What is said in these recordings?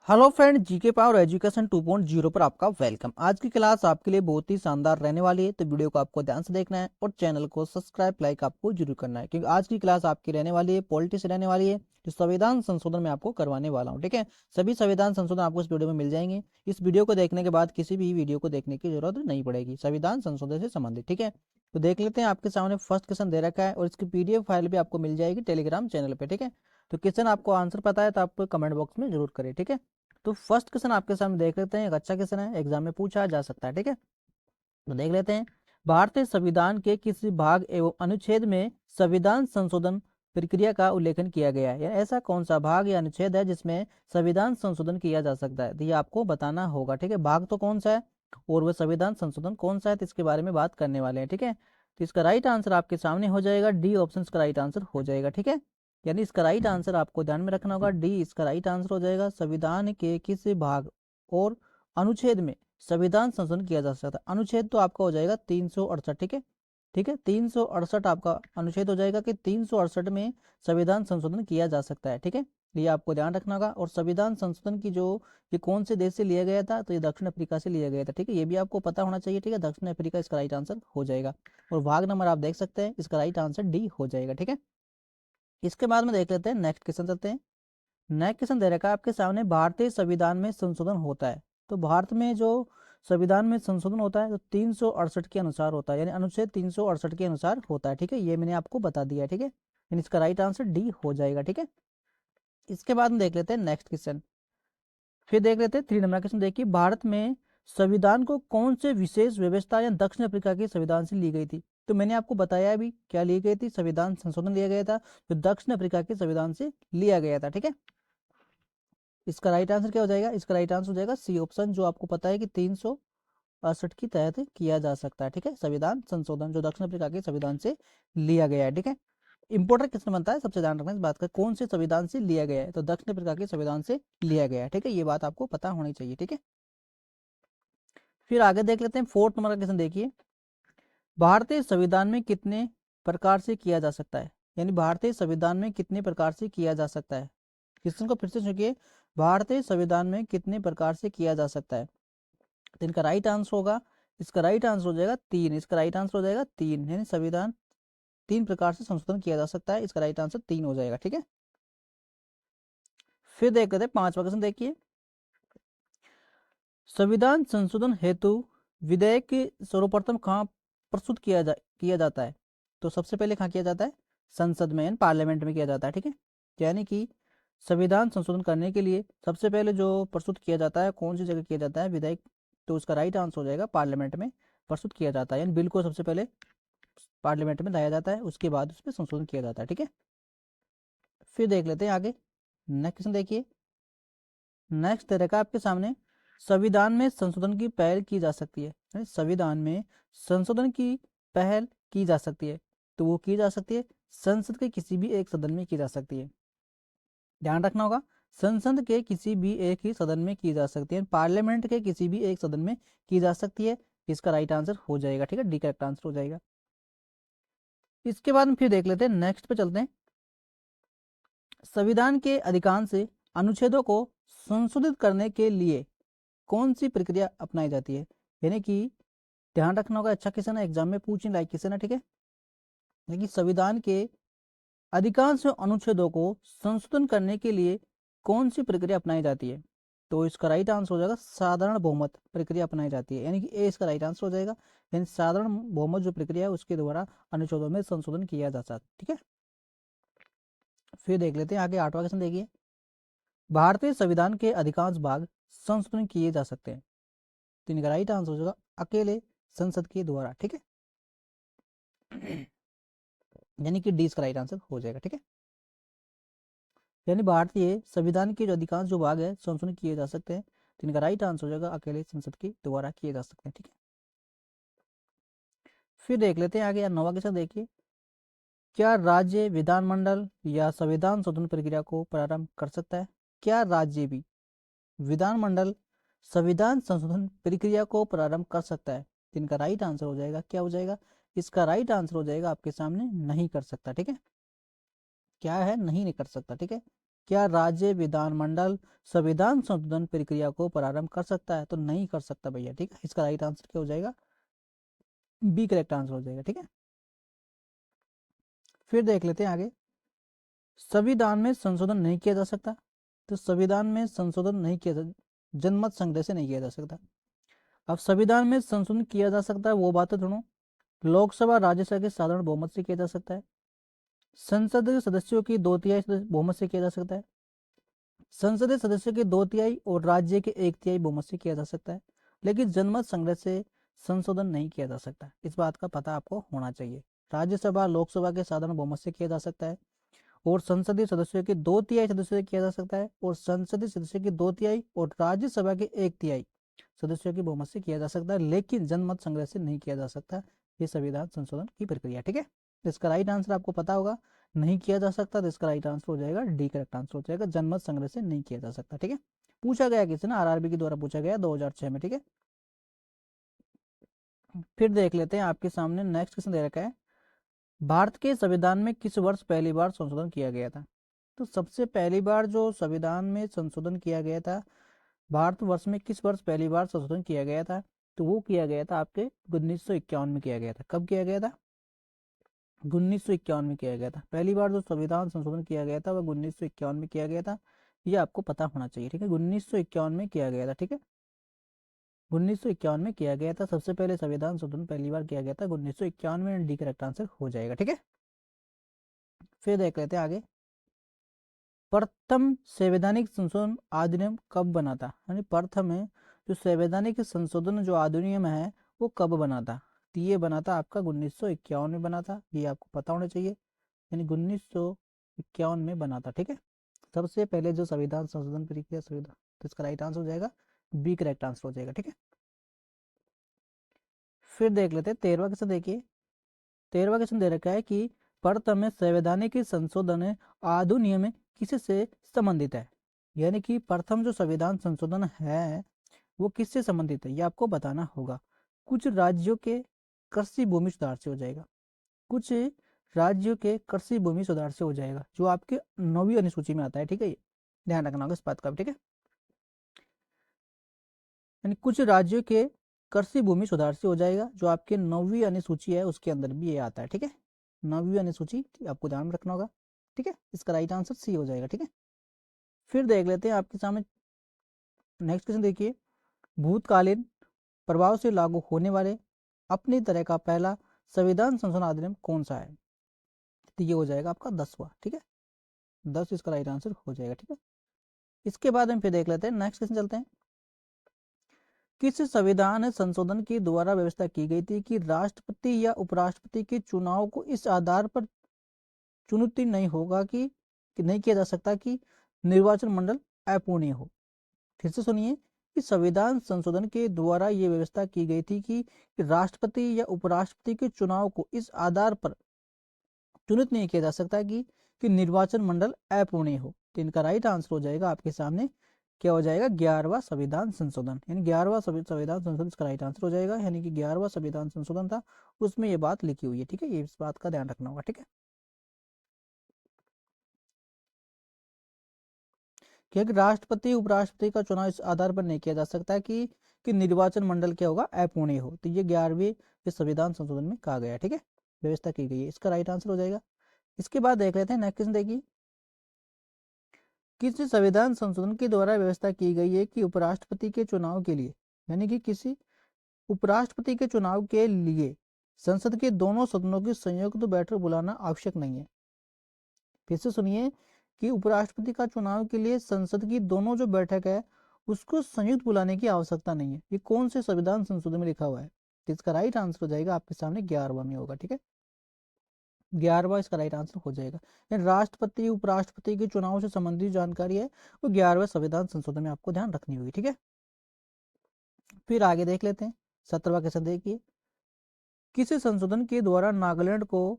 Hello friend, GK power education 2.0 पर आपका welcome. आज की क्लास आपके लिए बहुत ही शानदार रहने वाली है, तो वीडियो को आपको ध्यान से देखना है और चैनल को सब्सक्राइब लाइक आपको जरूर करना है, क्योंकि आज की क्लास आपकी रहने वाली है पॉलिटी से रहने वाली है, जो संविधान संशोधन में आपको करवाने वाला हूँ। ठीक है, सभी संविधान संशोधन आपको इस वीडियो में मिल जाएंगे। इस वीडियो को देखने के बाद किसी भी वीडियो को देखने की जरूरत नहीं पड़ेगी, संविधान संशोधन से संबंधित। ठीक है, तो देख लेते हैं। आपके सामने फर्स्ट क्वेश्चन दे रखा है और इसकी पीडीएफ फाइल भी आपको मिल जाएगी टेलीग्राम चैनल पे। ठीक है, तो क्वेश्चन आपको आंसर पता है तो आप कमेंट बॉक्स में जरूर करें। ठीक है, तो फर्स्ट क्वेश्चन आपके सामने देख लेते हैं। एक अच्छा क्वेश्चन है, एग्जाम में पूछा जा सकता है। ठीक है, तो देख लेते हैं। भारतीय संविधान के किस भाग एवं अनुच्छेद में संविधान संशोधन प्रक्रिया का उल्लेखन किया गया है, या ऐसा कौन सा भाग या अनुच्छेद है जिसमें संविधान संशोधन किया जा सकता है, तो ये आपको बताना होगा। ठीक है, भाग तो कौन सा है और वह संविधान संशोधन कौन सा है, तो इसके बारे में बात करने वाले हैं। ठीक है, तो इसका राइट आंसर आपके सामने हो जाएगा डी ऑप्शन इसका राइट आंसर हो जाएगा। ठीक है, यानी इसका राइट आंसर आपको ध्यान में रखना होगा, डी इसका राइट आंसर हो जाएगा। संविधान के किस भाग और अनुच्छेद में संविधान संशोधन किया जा सकता है। अनुच्छेद तो आपका हो जाएगा 368। ठीक है, ठीक है, 368 आपका अनुच्छेद हो जाएगा कि 368 में संविधान संशोधन किया जा सकता है। ठीक है, ये आपको ध्यान रखना होगा। और संविधान संशोधन की जो ये कौन से देश से लिया गया था, तो ये दक्षिण अफ्रीका से लिया गया था। ठीक है, ये भी आपको पता होना चाहिए। ठीक है, दक्षिण अफ्रीका इसका राइट आंसर हो जाएगा। और भाग नंबर आप देख सकते हैं, इसका राइट आंसर डी हो जाएगा। ठीक है, इसके बाद में देख लेते हैं, नेक्स्ट क्वेश्चन चलते हैं। नेक्स्ट क्वेश्चन दे रखा है आपके सामने, भारतीय संविधान में संशोधन होता है तो भारत में जो संविधान में संशोधन होता है तो 368 के अनुसार होता है, यानी अनुच्छेद 368 के अनुसार होता है। ठीक है, ये मैंने आपको बता दिया है। ठीक है, यानी इसका राइट आंसर डी हो जाएगा। ठीक है, इसके बाद में देख लेते हैं नेक्स्ट क्वेश्चन। फिर देख लेते हैं 3 नंबर क्वेश्चन। देखिए, भारत में संविधान को कौन से विशेष व्यवस्था या दक्षिण अफ्रीका के संविधान से ली गई थी, तो मैंने आपको बताया अभी क्या ली गई थी, संविधान संशोधन लिया गया था जो दक्षिण अफ्रीका के संविधान से लिया गया था। ठीक है, इसका राइट आंसर क्या हो जाएगा, इसका राइट आंसर हो जाएगा सी ऑप्शन, जो आपको पता है कि 368 की तहत किया जा सकता है। ठीक है, संविधान संशोधन जो दक्षिण अफ्रीका के संविधान से लिया गया है। ठीक है, इंपोर्टेंट क्वेश्चन बनता है, सबसे ध्यान रखना इस बात का, कौन से संविधान से लिया गया है, तो दक्षिण अफ्रीका के संविधान से लिया गया है। ठीक है, ये बात आपको पता होनी चाहिए। ठीक है, फिर आगे देख लेते हैं। 4 नंबर का क्वेश्चन देखिए, भारतीय संविधान में कितने प्रकार से किया जा सकता है, यानी भारतीय संविधान में कितने प्रकार से किया जा सकता है। क्वेश्चन को फिर से सुनिए, भारतीय संविधान में कितने प्रकार से किया जा सकता है, तो इनका राइट आंसर होगा, इसका राइट आंसर हो जाएगा 3। इसका राइट आंसर हो जाएगा 3, यानी संविधान 3 प्रकार से संशोधन किया जा सकता है, इसका राइट आंसर 3 हो जाएगा। ठीक है, फिर देख लेते हैं 5वां क्वेश्चन। देखिए, संविधान संशोधन हेतु विधेयक सर्वप्रथम कहाँ प्रस्तुत किया जाता है, तो सबसे पहले कहाँ किया जाता है, संसद में यानी पार्लियामेंट में किया जाता है। ठीक है, यानी कि संविधान संशोधन करने के लिए सबसे पहले जो प्रस्तुत किया जाता है, कौन सी जगह किया जाता है विधेयक, तो उसका राइट आंसर हो जाएगा पार्लियामेंट में प्रस्तुत किया जाता है, यानी बिल को सबसे पहले पार्लियामेंट में लाया जाता है, उसके बाद उस पर संशोधन किया जाता है। ठीक है, फिर देख लेते हैं आगे। नेक्स्ट क्वेश्चन देखिए, नेक्स्ट दे रखा है आपके सामने, संविधान में संशोधन की पहल की जा सकती है, यानी संविधान में संशोधन की पहल की जा सकती है, तो वो की जा सकती है संसद के किसी भी एक सदन में की जा सकती है। ध्यान रखना होगा, संसद के किसी भी एक ही सदन में की जा सकती है, पार्लियामेंट के किसी भी एक सदन में की जा सकती है। इसका राइट आंसर हो जाएगा। ठीक है, डी करेक्ट आंसर हो जाएगा। इसके बाद में फिर देख लेते हैं, नेक्स्ट पे चलते हैं। संविधान के अधिकांश अनुच्छेदों को संशोधित करने के लिए कौन सी प्रक्रिया अपनाई जाती है, यानी कि ध्यान रखना होगा, अच्छा क्वेश्चन है, एग्जाम में पूछने लायक क्वेश्चन है। ठीक है, लेकिन संविधान के अधिकांश अनुच्छेदों को संशोधन करने के लिए कौन सी प्रक्रिया अपनाई जाती है, तो इसका राइट आंसर हो जाएगा साधारण बहुमत प्रक्रिया अपनाई जाती है, यानी कि ए इसका राइट आंसर हो जाएगा, यानी साधारण बहुमत जो प्रक्रिया है उसके द्वारा अनुच्छेदों में संशोधन किया जा सकता है। ठीक है, फिर देख लेते हैं आगे 8वां क्वेश्चन देखिए, भारतीय संविधान के अधिकांश भाग संशोधन किए जा सकते हैं, तो इनका राइट आंसर हो जाएगा अकेले संसद के द्वारा। ठीक है, यानी कि डी इसका राइट आंसर हो जाएगा। ठीक है, यानी भारतीय संविधान के जो अधिकांश जो भाग है संशोधन किए जा सकते हैं, तो इनका राइट आंसर हो जाएगा अकेले संसद के द्वारा किए जा सकते हैं। ठीक है, फिर देख लेते हैं आगे 9वां क्वेश्चन देखिए, क्या राज्य विधानमंडल या संविधान शोधन प्रक्रिया को प्रारंभ कर सकता है, क्या राज्य भी विधानमंडल संविधान संशोधन प्रक्रिया को प्रारंभ कर सकता है, तो इनका राइट आंसर हो जाएगा, क्या हो जाएगा, इसका राइट आंसर हो जाएगा आपके सामने नहीं कर सकता। ठीक है, क्या है, नहीं कर सकता। ठीक है, क्या राज्य विधानमंडल संविधान संशोधन प्रक्रिया को प्रारंभ कर सकता है? तो नहीं कर सकता भैया, ठीक है। इसका राइट आंसर क्या हो जाएगा? बी करेक्ट आंसर हो जाएगा, ठीक है। फिर देख लेते हैं आगे। संविधान में संशोधन नहीं किया जा सकता, तो संविधान में संशोधन नहीं किया जा, जनमत संग्रह से नहीं किया जा सकता। अब संविधान में संशोधन किया जा सकता है वो बातें सुनो। लोकसभा राज्यसभा के साधारण बहुमत से किया जा सकता है, संसदीय सदस्यों की 2/3 बहुमत से किया जा सकता है, संसदीय सदस्यों के 2/3 और राज्य के 1/3 बहुमत से किया जा सकता है, लेकिन जनमत संग्रह से संशोधन नहीं किया जा सकता। इस बात का पता आपको होना चाहिए। राज्यसभा लोकसभा के साधारण बहुमत से किया जा सकता है, और संसदीय सदस्यों के 2/3 सदस्यों से किया जा सकता है, और संसदीय सदस्यों के 2/3 और राज्यसभा के 1/3 सदस्यों की बहुमत से किया जा सकता है, लेकिन जनमत संग्रह से नहीं किया जा सकता। ये संविधान संशोधन की प्रक्रिया, ठीक है। इसका राइट आंसर आपको पता होगा, नहीं किया जा सकता, तो इसका राइट आंसर हो जाएगा डी करेक्ट आंसर हो जाएगा, जनमत संग्रह से नहीं किया जा सकता, ठीक है। पूछा गया किसी ने, आरआरबी के द्वारा पूछा गया 2006 में, ठीक है। फिर देख लेते हैं आपके सामने नेक्स्ट क्वेश्चन दे रखा है, भारत के संविधान में किस वर्ष पहली बार संशोधन किया गया था? तो सबसे पहली बार जो संविधान में संशोधन किया गया था, भारतवर्ष में किस वर्ष पहली बार संशोधन किया गया था? तो वो किया गया था आपके 1951 में किया गया था। कब किया गया था? 1951 में किया गया था। पहली बार जो संविधान संशोधन किया गया था वह 1951 में किया गया था। ये आपको पता होना चाहिए, ठीक है। 1951 में किया गया था, ठीक है। 1951 में किया गया था, सबसे पहले संविधान संशोधन पहली बार किया गया था 1951 में। डी करेक्ट आंसर हो जाएगा, ठीक है। फिर देख लेते हैं आगे। प्रथम संवैधानिक संशोधन अधिनियम कब बना था? यानी प्रथम है जो संवैधानिक संशोधन जो अधिनियम है वो कब बना था? तो ये बना था आपका 1951 में बना था, ये आपको पता होना चाहिए। यानी 1951 में बना था, ठीक है। सबसे पहले जो संविधान संशोधन प्रक्रिया संविधान, तो इसका राइट आंसर हो जाएगा बी करेक्ट आंसर हो जाएगा, ठीक है। फिर देख लेते हैं 13वां क्वेश्चन। देखिए 13वां क्वेश्चन दे रखा है कि प्रथम संवैधानिक संशोधन अधिनियम किससे संबंधित है? यानी कि प्रथम जो संविधान संशोधन है वो किससे संबंधित है, ये आपको बताना होगा। कुछ राज्यों के कृषि भूमि सुधार से हो जाएगा, कुछ राज्यों के कृषि भूमि सुधार से हो जाएगा, जो आपके 9वीं अनुसूची में आता है, ठीक है। ध्यान रखना होगा इस बात का, ठीक है। यानी कुछ राज्यों के कृषि भूमि सुधार से हो जाएगा, जो आपके 9वीं अनुसूची है उसके अंदर भी ये आता है, ठीक है। 9वीं अनुसूची आपको ध्यान में रखना होगा, ठीक है। इसका राइट आंसर सी हो जाएगा, ठीक है। फिर देख लेते हैं आपके सामने नेक्स्ट क्वेश्चन। देखिए भूतकालीन प्रभाव से लागू होने वाले अपनी तरह का पहला संविधान संशोधन अधिनियम कौन सा है? तो ये हो जाएगा आपका 10वां, ठीक है। 10 इसका राइट आंसर हो जाएगा, ठीक है। इसके बाद हम फिर देख लेते हैं नेक्स्ट क्वेश्चन चलते हैं। किस संविधान संशोधन के द्वारा व्यवस्था की गई थी कि राष्ट्रपति या उपराष्ट्रपति के चुनाव को इस आधार पर चुनौती नहीं होगा कि नहीं किया जा सकता कि निर्वाचन मंडल अपूर्णीय हो? फिर से सुनिए कि संविधान संशोधन के द्वारा ये व्यवस्था की गई थी कि राष्ट्रपति या उपराष्ट्रपति के चुनाव को इस आधार पर चुनित नहीं किया जा सकता कि निर्वाचन मंडल अपूर्णीय हो। तो इनका राइट आंसर हो जाएगा आपके सामने क्या हो जाएगा? 11वां संविधान संशोधन, यानी 11वां संविधान संशोधन इसका राइट आंसर हो जाएगा। यानी कि 11वां संविधान संशोधन था, उसमें ये बात लिखी हुई है, ठीक है। ये इस बात का ध्यान रखना होगा, ठीक है। क्योंकि राष्ट्रपति उपराष्ट्रपति का चुनाव इस आधार पर नहीं किया जा सकता कि निर्वाचन मंडल क्या होगा? अपूर्णीय हो। तो ये 11वें संविधान संशोधन में कहा गया, ठीक है, व्यवस्था की गई है। इसका राइट आंसर हो जाएगा। इसके बाद देख लेते हैं नेक्स्ट क्वेश्चन। देखिए किसी संविधान संशोधन के द्वारा व्यवस्था की गई है कि उपराष्ट्रपति के चुनाव के लिए, यानी कि किसी उपराष्ट्रपति के चुनाव के लिए संसद के दोनों सदनों की संयुक्त बैठक बुलाना आवश्यक नहीं है। फिर से सुनिए कि उपराष्ट्रपति का चुनाव के लिए संसद की दोनों जो बैठक है उसको संयुक्त बुलाने की आवश्यकता नहीं है। ये कौन से संविधान संशोधन में लिखा हुआ है? तो इसका राइट आंसर हो जाएगा आपके सामने 11वां में होगा, ठीक है। 11वां इसका राइट आंसर हो जाएगा। राष्ट्रपति उपराष्ट्रपति के चुनाव से संबंधित जानकारी है वो 11वें संविधान संशोधन में आपको ध्यान रखनी होगी, ठीक है। फिर आगे देख लेते हैं 17वां क्वेश्चन। देखिए किसी संशोधन के द्वारा नागालैंड को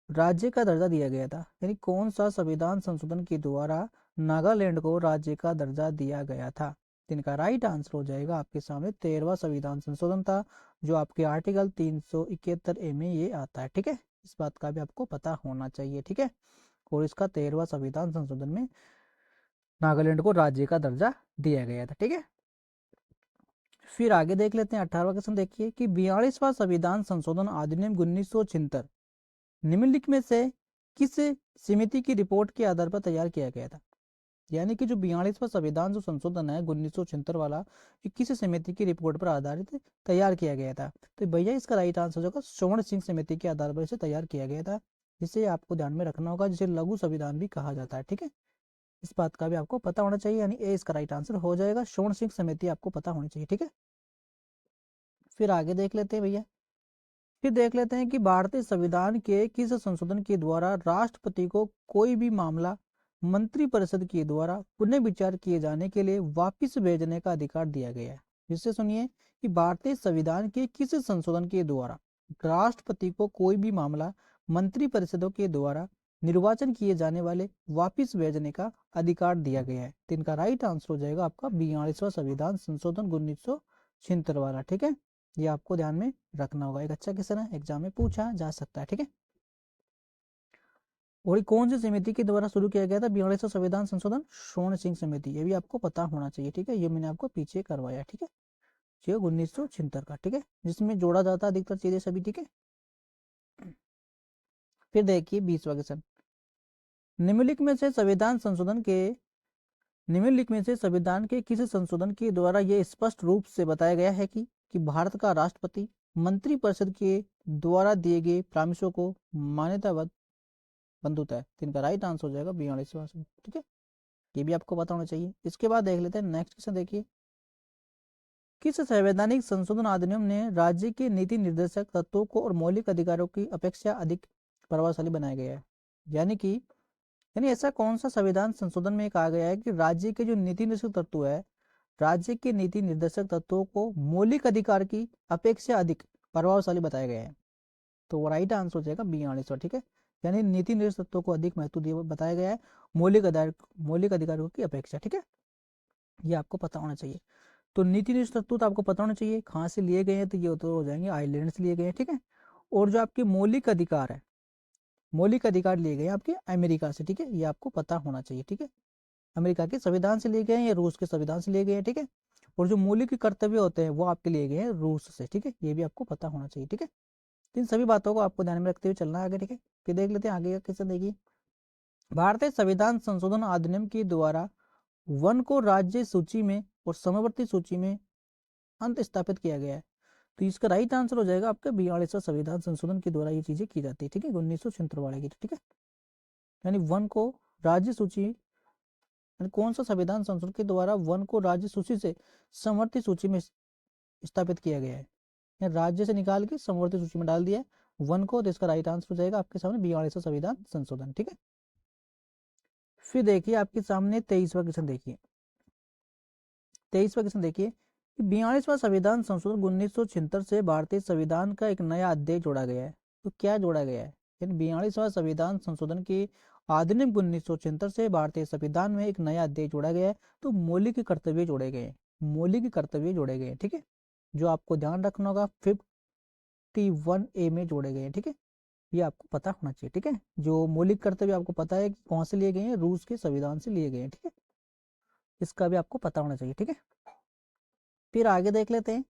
राज्य का दर्जा दिया गया था? यानी कौन सा संविधान संशोधन के द्वारा नागालैंड को राज्य का दर्जा दिया गया था? इनका राइट आंसर हो जाएगा आपके सामने 13वां संविधान संशोधन था, जो आपके आर्टिकल 371A में ये आता है, ठीक है। इस बात का भी आपको पता होना चाहिए, ठीक है। और इसका 13वां संविधान संशोधन में नागालैंड को राज्य का दर्जा दिया गया था। ठीक है, फिर आगे देख लेते हैं 18वां क्वेश्चन। देखिए कि 42वां संविधान संशोधन अधिनियम 1976 निम्नलिखित में से किस समिति की रिपोर्ट के आधार पर तैयार किया गया था। यानी कि जो 42वां संविधान जो संशोधन है 1976 वाला, ये किस समिति की रिपोर्ट पर आधारित तैयार किया गया था। तो भैया इसका राइट आंसर होगा स्वर्ण सिंह समिति के आधार पर इसे तैयार किया गया था, जिसे आपको ध्यान में रखना होगा, जिसे लघु संविधान भी कहा जाता है। ठीक है, इस बात का भी आपको पता होना चाहिए, यानी ए इसका राइट आंसर हो जाएगा, स्वर्ण सिंह समिति आपको पता होनी चाहिए। ठीक है, फिर आगे देख लेते हैं भैया। फिर देख लेते हैं कि भारतीय संविधान के किस संशोधन के द्वारा राष्ट्रपति को कोई भी मामला मंत्रिपरिषद के द्वारा पुनः विचार किए जाने के लिए वापस भेजने का अधिकार दिया गया है। जिससे सुनिए कि भारतीय संविधान के किस संशोधन के द्वारा राष्ट्रपति को कोई भी मामला मंत्रिपरिषदों के द्वारा निर्वाचन किए जाने वाले वापिस भेजने का अधिकार दिया गया है। तो इनका राइट आंसर हो जाएगा आपका 42वां संविधान संशोधन 1976 वाला। ठीक है, ये आपको ध्यान में रखना होगा, एक अच्छा क्वेश्चन है, एग्जाम में पूछा जा सकता है। ठीक है, और कौन सी समिति के द्वारा शुरू किया गया था 42वां संविधान संशोधन? स्वर्ण सिंह समिति, ये भी आपको पता होना चाहिए। ठीक है, ये मैंने आपको पीछे करवाया। ठीक है, ये 1976 का। ठीक है, जिसमें जोड़ा जाता है अधिकतर चीजें सभी। ठीक है, फिर देखिए 20वां क्वेश्चन। निम्नलिखित में से संविधान संशोधन के निम्नलिखित में से संविधान के किसी संशोधन के द्वारा यह स्पष्ट रूप से बताया गया है कि भारत का राष्ट्रपति मंत्रिपरिषद के द्वारा दिए गए परामर्शों को मान्यता बंधुता है। तो इनका राइट आंसर हो जाएगा 42वां। ठीक है, ये भी आपको पता होना चाहिए। इसके बाद देख लेते हैं नेक्स्ट क्वेश्चन। देखिए किस संवैधानिक संशोधन अधिनियम ने राज्य के नीति निर्देशक तत्वों को और मौलिक अधिकारों की अपेक्षा अधिक प्रभावशाली बनाया गया है। यानी ऐसा कौन सा संविधान संशोधन में कहा गया है कि राज्य के जो नीति निर्देशक तत्व है, राज्य के नीति निर्देशक तत्वों को मौलिक अधिकार की अपेक्षा अधिक प्रभावशाली बताया गया है। तो राइट आंसर हो जाएगा 42वां। ठीक है, यानी नीति निर्देशक तत्वों को अधिक महत्व दिया बताया गया है मौलिक अधिकारों की अपेक्षा। ठीक है, ये आपको पता होना चाहिए। तो नीति निर्देशक तत्व तो आपको पता होना चाहिए कहाँ से लिए गए हैं, तो ये तो हो जाएंगे आइलैंड से लिए गए हैं। ठीक है, और जो आपके मौलिक अधिकार है, मौलिक अधिकार लिए गए हैं आपके अमेरिका से। ठीक है, ये आपको पता होना चाहिए। ठीक है, अमेरिका के संविधान से लिए गए हैं या रूस के संविधान से लिए गए हैं। ठीक है, और जो मौलिक कर्तव्य होते हैं वो आपके लिए गए हैं रूस से। ठीक है, ये भी आपको पता होना चाहिए। ठीक है, इन सभी बातों को आपको ध्यान में रखते हुए चलना है आगे। ठीक है, फिर देख लेते हैं आगे का क्वेश्चन। देखिए भारतीय संविधान संशोधन अधिनियम के द्वारा वन को राज्य सूची में और समवर्ती सूची में अंत स्थापित किया गया है। तो इसका राइट आंसर हो जाएगा आपका 42वां संविधान संशोधन के द्वारा ये चीजें की जाती है। ठीक है, 1976 वाले की। ठीक है, यानी वन को राज्य सूची, यानी कौन सा संविधान संशोधन के द्वारा वन को राज्य सूची से समवर्ती सूची में स्थापित किया गया है, राज्य से निकाल के समवर्ती सूची में डाल दिया है वन को। तो इसका राइट आंसर हो जाएगा आपके सामने 42वां संविधान संशोधन। ठीक है, फिर देखिए आपके सामने 23वां क्वेश्चन। देखिए 23वां क्वेश्चन देखिए कि 42वां संविधान संशोधन 1976 से भारतीय संविधान का एक नया अध्याय जोड़ा गया है। तो क्या जोड़ा गया है? यानी 42वां संविधान संशोधन के अधिनियम 1976 से भारतीय संविधान में एक नया अध्याय जोड़ा गया है। तो मौलिक कर्तव्य जोड़े गए हैं, मौलिक कर्तव्य जोड़े गए हैं। ठीक है, जो आपको ध्यान रखना होगा 51A में जोड़े गए हैं। ठीक है, ये आपको पता होना चाहिए। ठीक है, जो मौलिक कर्तव्य आपको पता है कि कौन से लिए गए हैं, रूस के संविधान से लिए गए हैं। ठीक है, इसका भी आपको पता होना चाहिए। ठीक है, फिर आगे देख लेते हैं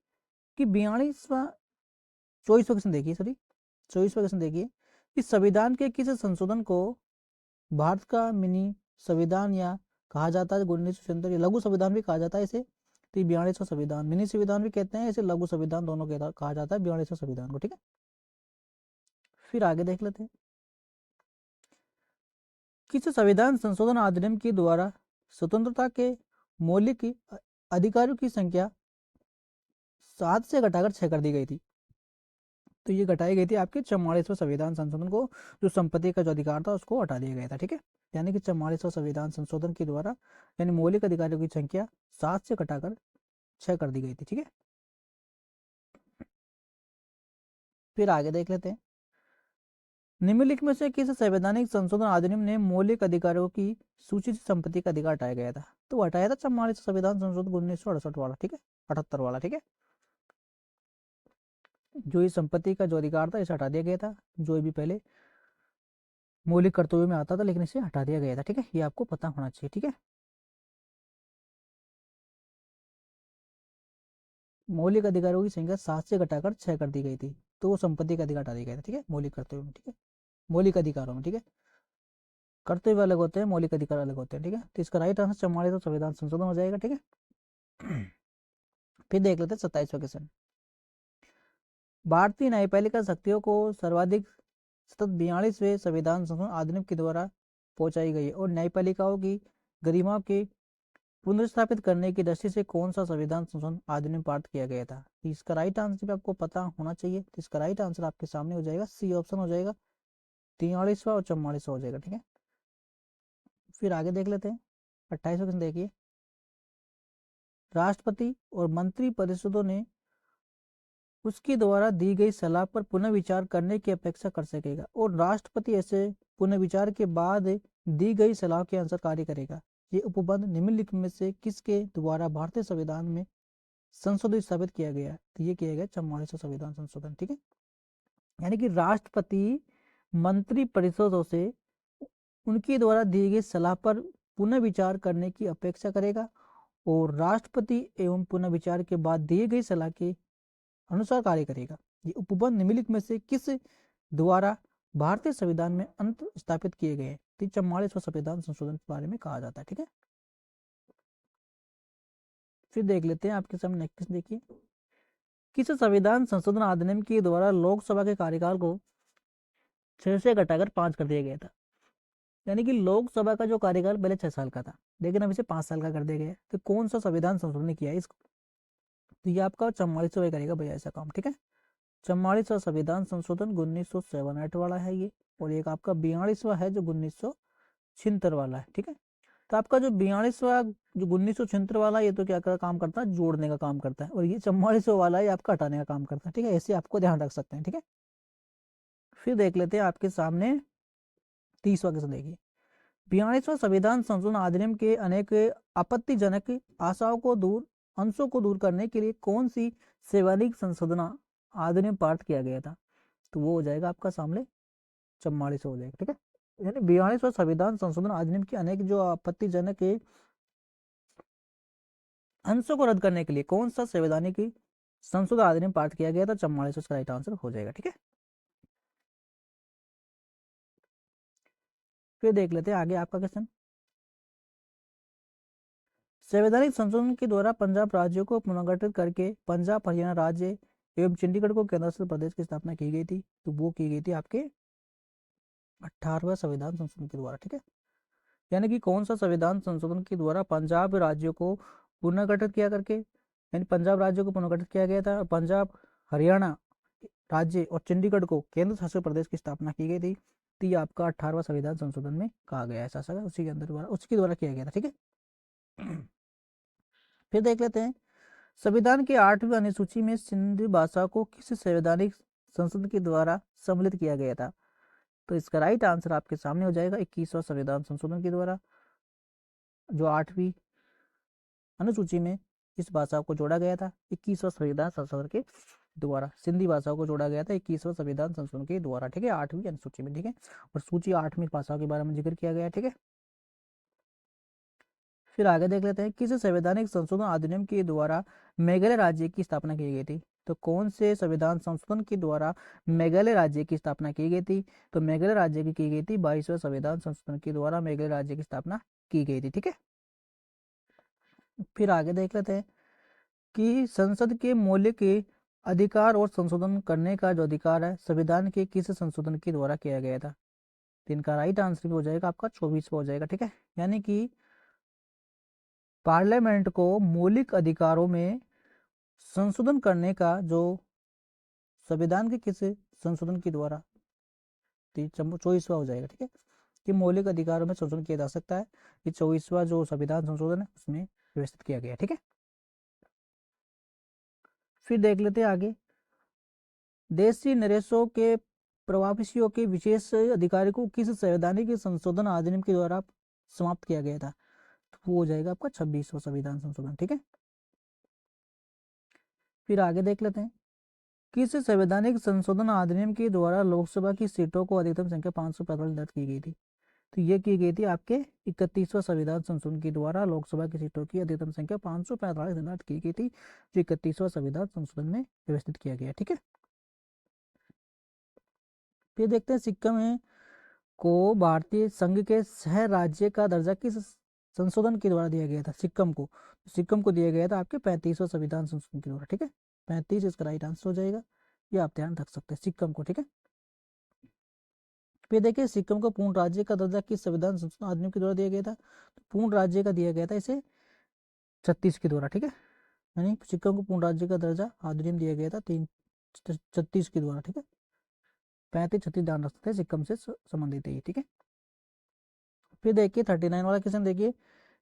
कि 24वां क्वेश्चन देखिए, सॉरी 24वां क्वेश्चन देखिए कि संविधान के किस संशोधन को भारत का मिनी संविधान या कहा जाता है? 1976 लघु संविधान भी कहा जाता है इसे। तो 42वां संविधान, मिनी संविधान भी कहते हैं इसे, लघु संविधान दोनों कहा जाता है 42वां संविधान को। ठीक है, फिर आगे देख लेते हैं किस संविधान संशोधन अधिनियम के द्वारा स्वतंत्रता के मौलिक अधिकारों की संख्या 7 से घटाकर 6 कर दी गई थी। तो ये घटाई गई थी आपके 44वें संविधान संशोधन को, जो संपत्ति का जो अधिकार था उसको हटा दिया गया था। ठीक है, यानी कि 44वां संविधान संशोधन के द्वारा यानी मौलिक अधिकारों की संख्या 7 से घटाकर 6 कर दी गई थी। ठीक है, फिर आगे देख लेते हैं निम्नलिखित में से किस संवैधानिक संशोधन अधिनियम ने मौलिक अधिकारों की सूची से संपत्ति का अधिकार हटाया गया था? तो हटाया था 44वां संविधान संशोधन 1968 वाला। ठीक है, 78 वाला। ठीक है, जो ये संपत्ति का जो अधिकार था इसे हटा दिया गया था, जो भी पहले मौलिक कर्तव्यों में आता था, लेकिन इसे हटा दिया गया था। ठीक है, ये आपको पता होना चाहिए। ठीक है, मौलिक अधिकारों की संख्या 7 से घटाकर 6 कर दी गई थी, तो वो संपत्ति का अधिकार हटा दिया गया था। ठीक है, मौलिक कर्तव्यों में, ठीक है, मौलिक अधिकारों में। ठीक है, कर्तव्य अलग होते हैं, मौलिक अधिकार अलग होते हैं। ठीक है, तो इसका राइट आंसर 44 तो संविधान संशोधन हो जाएगा। ठीक है, फिर देख लेते हैं 27वां क्वेश्चन। भारतीय न्यायपालिका शक्तियों को सर्वाधिक सतत 42वें संविधान संशोधन अधिनियम के द्वारा पहुंचाई गई है, और न्यायपालिकाओं की गरिमा के पुनर्स्थापित करने की दृष्टि से कौन सा संविधान संशोधन अधिनियम पारित किया गया था? तो इसका राइट आंसर भी आपको पता होना चाहिए। तो इसका राइट आंसर आपके सामने हो जाएगा, सी ऑप्शन हो जाएगा, 43वां और 44वां हो जाएगा। ठीक है, फिर आगे देख लेते हैं 28वां क्वेश्चन। देखिए, राष्ट्रपति और मंत्री परिषदों ने उसके द्वारा दी गई सलाह पर पुनः विचार करने की अपेक्षा कर सकेगा, और राष्ट्रपति ऐसे पुनः विचार के बाद दी गई सलाह के अनुसार कार्य करेगा। ये उपबंध निम्नलिखित में से किसके द्वारा भारतीय संविधान में संशोधित स्थापित किया गया? तो ये किया गया 44वां संविधान संशोधन। ठीक है, यानी कि राष्ट्रपति मंत्री परिषदों से उनके द्वारा दी गई सलाह पर पुनः विचार करने की अपेक्षा करेगा, और राष्ट्रपति एवं पुनः विचार के बाद दिए गई सलाह के अनुसार कार्य करेगा। ये उपबंध निम्नलिखित में से किस द्वारा भारतीय संविधान में अंत स्थापित किए गए? तो 44वां संविधान संशोधन के बारे में कहा जाता है। ठीक है, फिर देख लेते हैं आपके सामने नेक्स्ट। देखिए, किस संविधान संशोधन अधिनियम के द्वारा लोकसभा के कार्यकाल को 6 से घटाकर 5 कर दिया गया था? यानी कि लोकसभा का जो कार्यकाल पहले 6 साल का था, लेकिन अब इसे 5 साल का कर दिया गया है। तो कौन सा संविधान संशोधन ने किया है इसको? तो ये आपका 44वां करेगा भैया ऐसा काम। ठीक है, 44वां संविधान संशोधन 1967 वाला है ये, और एक आपका 42वां है जो 1976 वाला है। ठीक है, तो आपका जो 42वां जो 1976 वाला, ये तो क्या काम करता है? जोड़ने का काम करता है। और ये 44वां वाला ये आपका हटाने का काम करता है। ठीक है, ऐसे आपको ध्यान रख सकते हैं। ठीक है, फिर देख लेते हैं आपके सामने 30वां क्वेश्चन। देखिए, 42वां संविधान संशोधन अधिनियम के अनेक आपत्तिजनक आशाओं को दूर अंशों को दूर करने के लिए कौन सी संवैधानिक संशोधन अधिनियम पारित किया गया था? तो वो हो जाएगा आपका सामने 44 हो जाएगा। ठीक है, यानी 42वां संविधान संशोधन अधिनियम के अनेक जो आपत्तिजनक अंशों को रद्द करने के लिए कौन सा संवैधानिक संशोधन अधिनियम पारित किया गया था? 44 उसका राइट आंसर हो जाएगा। ठीक है, फिर देख लेते हैं आगे आपका क्वेश्चन। संवैधानिक संशोधन के द्वारा पंजाब राज्यों को पुनर्गठित करके पंजाब हरियाणा राज्य एवं चंडीगढ़ को केंद्र शासित प्रदेश की स्थापना की गई थी। तो वो की गई थी आपके 18वें संविधान संशोधन के द्वारा। ठीक है, यानी कि कौन सा संविधान संशोधन के द्वारा पंजाब राज्यों को पुनर्गठित किया करके, यानी पंजाब राज्य को पुनर्गठित किया गया था, और पंजाब हरियाणा राज्य और चंडीगढ़ को केंद्र शासित प्रदेश की स्थापना की गई थी। तो ये आपका 18वां संविधान संशोधन में कहा गया है, ऐसा उसी के अंदर द्वारा उसके द्वारा किया गया था। ठीक है, फिर देख लेते हैं संविधान के 8वीं अनुसूची में सिंधी भाषा को किस संवैधानिक संशोधन के द्वारा सम्मिलित किया गया था? तो इसका राइट आंसर आपके सामने हो जाएगा 21वां संविधान संशोधन के द्वारा, जो 8वीं अनुसूची में इस भाषा को जोड़ा गया था। 21वां संविधान संशोधन के द्वारा सिंधी भाषा को जोड़ा गया था 21वां संविधान संशोधन के द्वारा। ठीक है, 8वीं अनुसूची में। ठीक है, और सूची 8वीं भाषाओं के बारे में जिक्र किया गया। ठीक है, फिर आगे देख लेते हैं किस संवैधानिक संशोधन अधिनियम के द्वारा मेघालय राज्य की स्थापना की गई थी? तो कौन से संविधान संशोधन के द्वारा मेघालय राज्य की स्थापना की गई थी? तो मेघालय राज्य की गई थी 22वें संविधान संशोधन के द्वारा मेघालय राज्य की स्थापना की गई थी। ठीक है, फिर आगे देख लेते हैं कि संसद के मौलिक अधिकार और संशोधन करने का जो अधिकार है संविधान के किस संशोधन के द्वारा किया गया था? तो इनका राइट आंसर भी हो जाएगा आपका 24वां हो जाएगा। ठीक है, यानी कि पार्लियामेंट को मौलिक अधिकारों में संशोधन करने का जो संविधान के किस संशोधन के द्वारा, 24वां हो जाएगा। ठीक है, कि मौलिक अधिकारों में संशोधन किया जा सकता है, ये 24वां जो संविधान संशोधन है उसमें व्यवस्थित किया गया। ठीक है, फिर देख लेते हैं आगे देशी नरेशों के प्रवासियों के विशेष अधिकारी को किस संवैधानिक संशोधन अधिनियम के द्वारा समाप्त किया गया था? तो वो हो जाएगा आपका 26वां संविधान संशोधन। ठीक है, फिर आगे देख लेते हैं किस संवैधानिक संशोधन अधिनियम के द्वारा लोकसभा की सीटों को अधिकतम संख्या 545 दर्ज की गई थी? तो ये की गई थी आपके 31वां संविधान संशोधन के द्वारा। लोकसभा की सीटों की अधिकतम संख्या 545 निर्धारित की गई थी, जो 31वां संविधान संशोधन में व्यवस्थित किया गया। ठीक है, फिर देखते हैं सिक्किम में को भारतीय संघ के सह राज्य का दर्जा किस संशोधन के द्वारा दिया गया था। सिक्किम को दिया गया था आपके 35वां संविधान संशोधन के द्वारा। ठीक है, 35 इसका राइट आंसर हो जाएगा, ये आप ध्यान रख सकते हैं सिक्किम को। ठीक है, फिर देखिए सिक्किम को पूर्ण राज्य का दर्जा किस संविधान संशोधन अधिनियम के द्वारा दिया गया था। तो पूर्ण राज्य का दिया गया था इसे 36 के द्वारा। ठीक है, यानी सिक्किम को पूर्ण राज्य का दर्जा अधिनियम दिया गया था 36 के द्वारा। ठीक है, 35 36 ध्यान रख सकते हैं, सिक्किम से संबंधित है ये। ठीक है, फिर देखिए 39 वाला क्वेश्चन देखिए,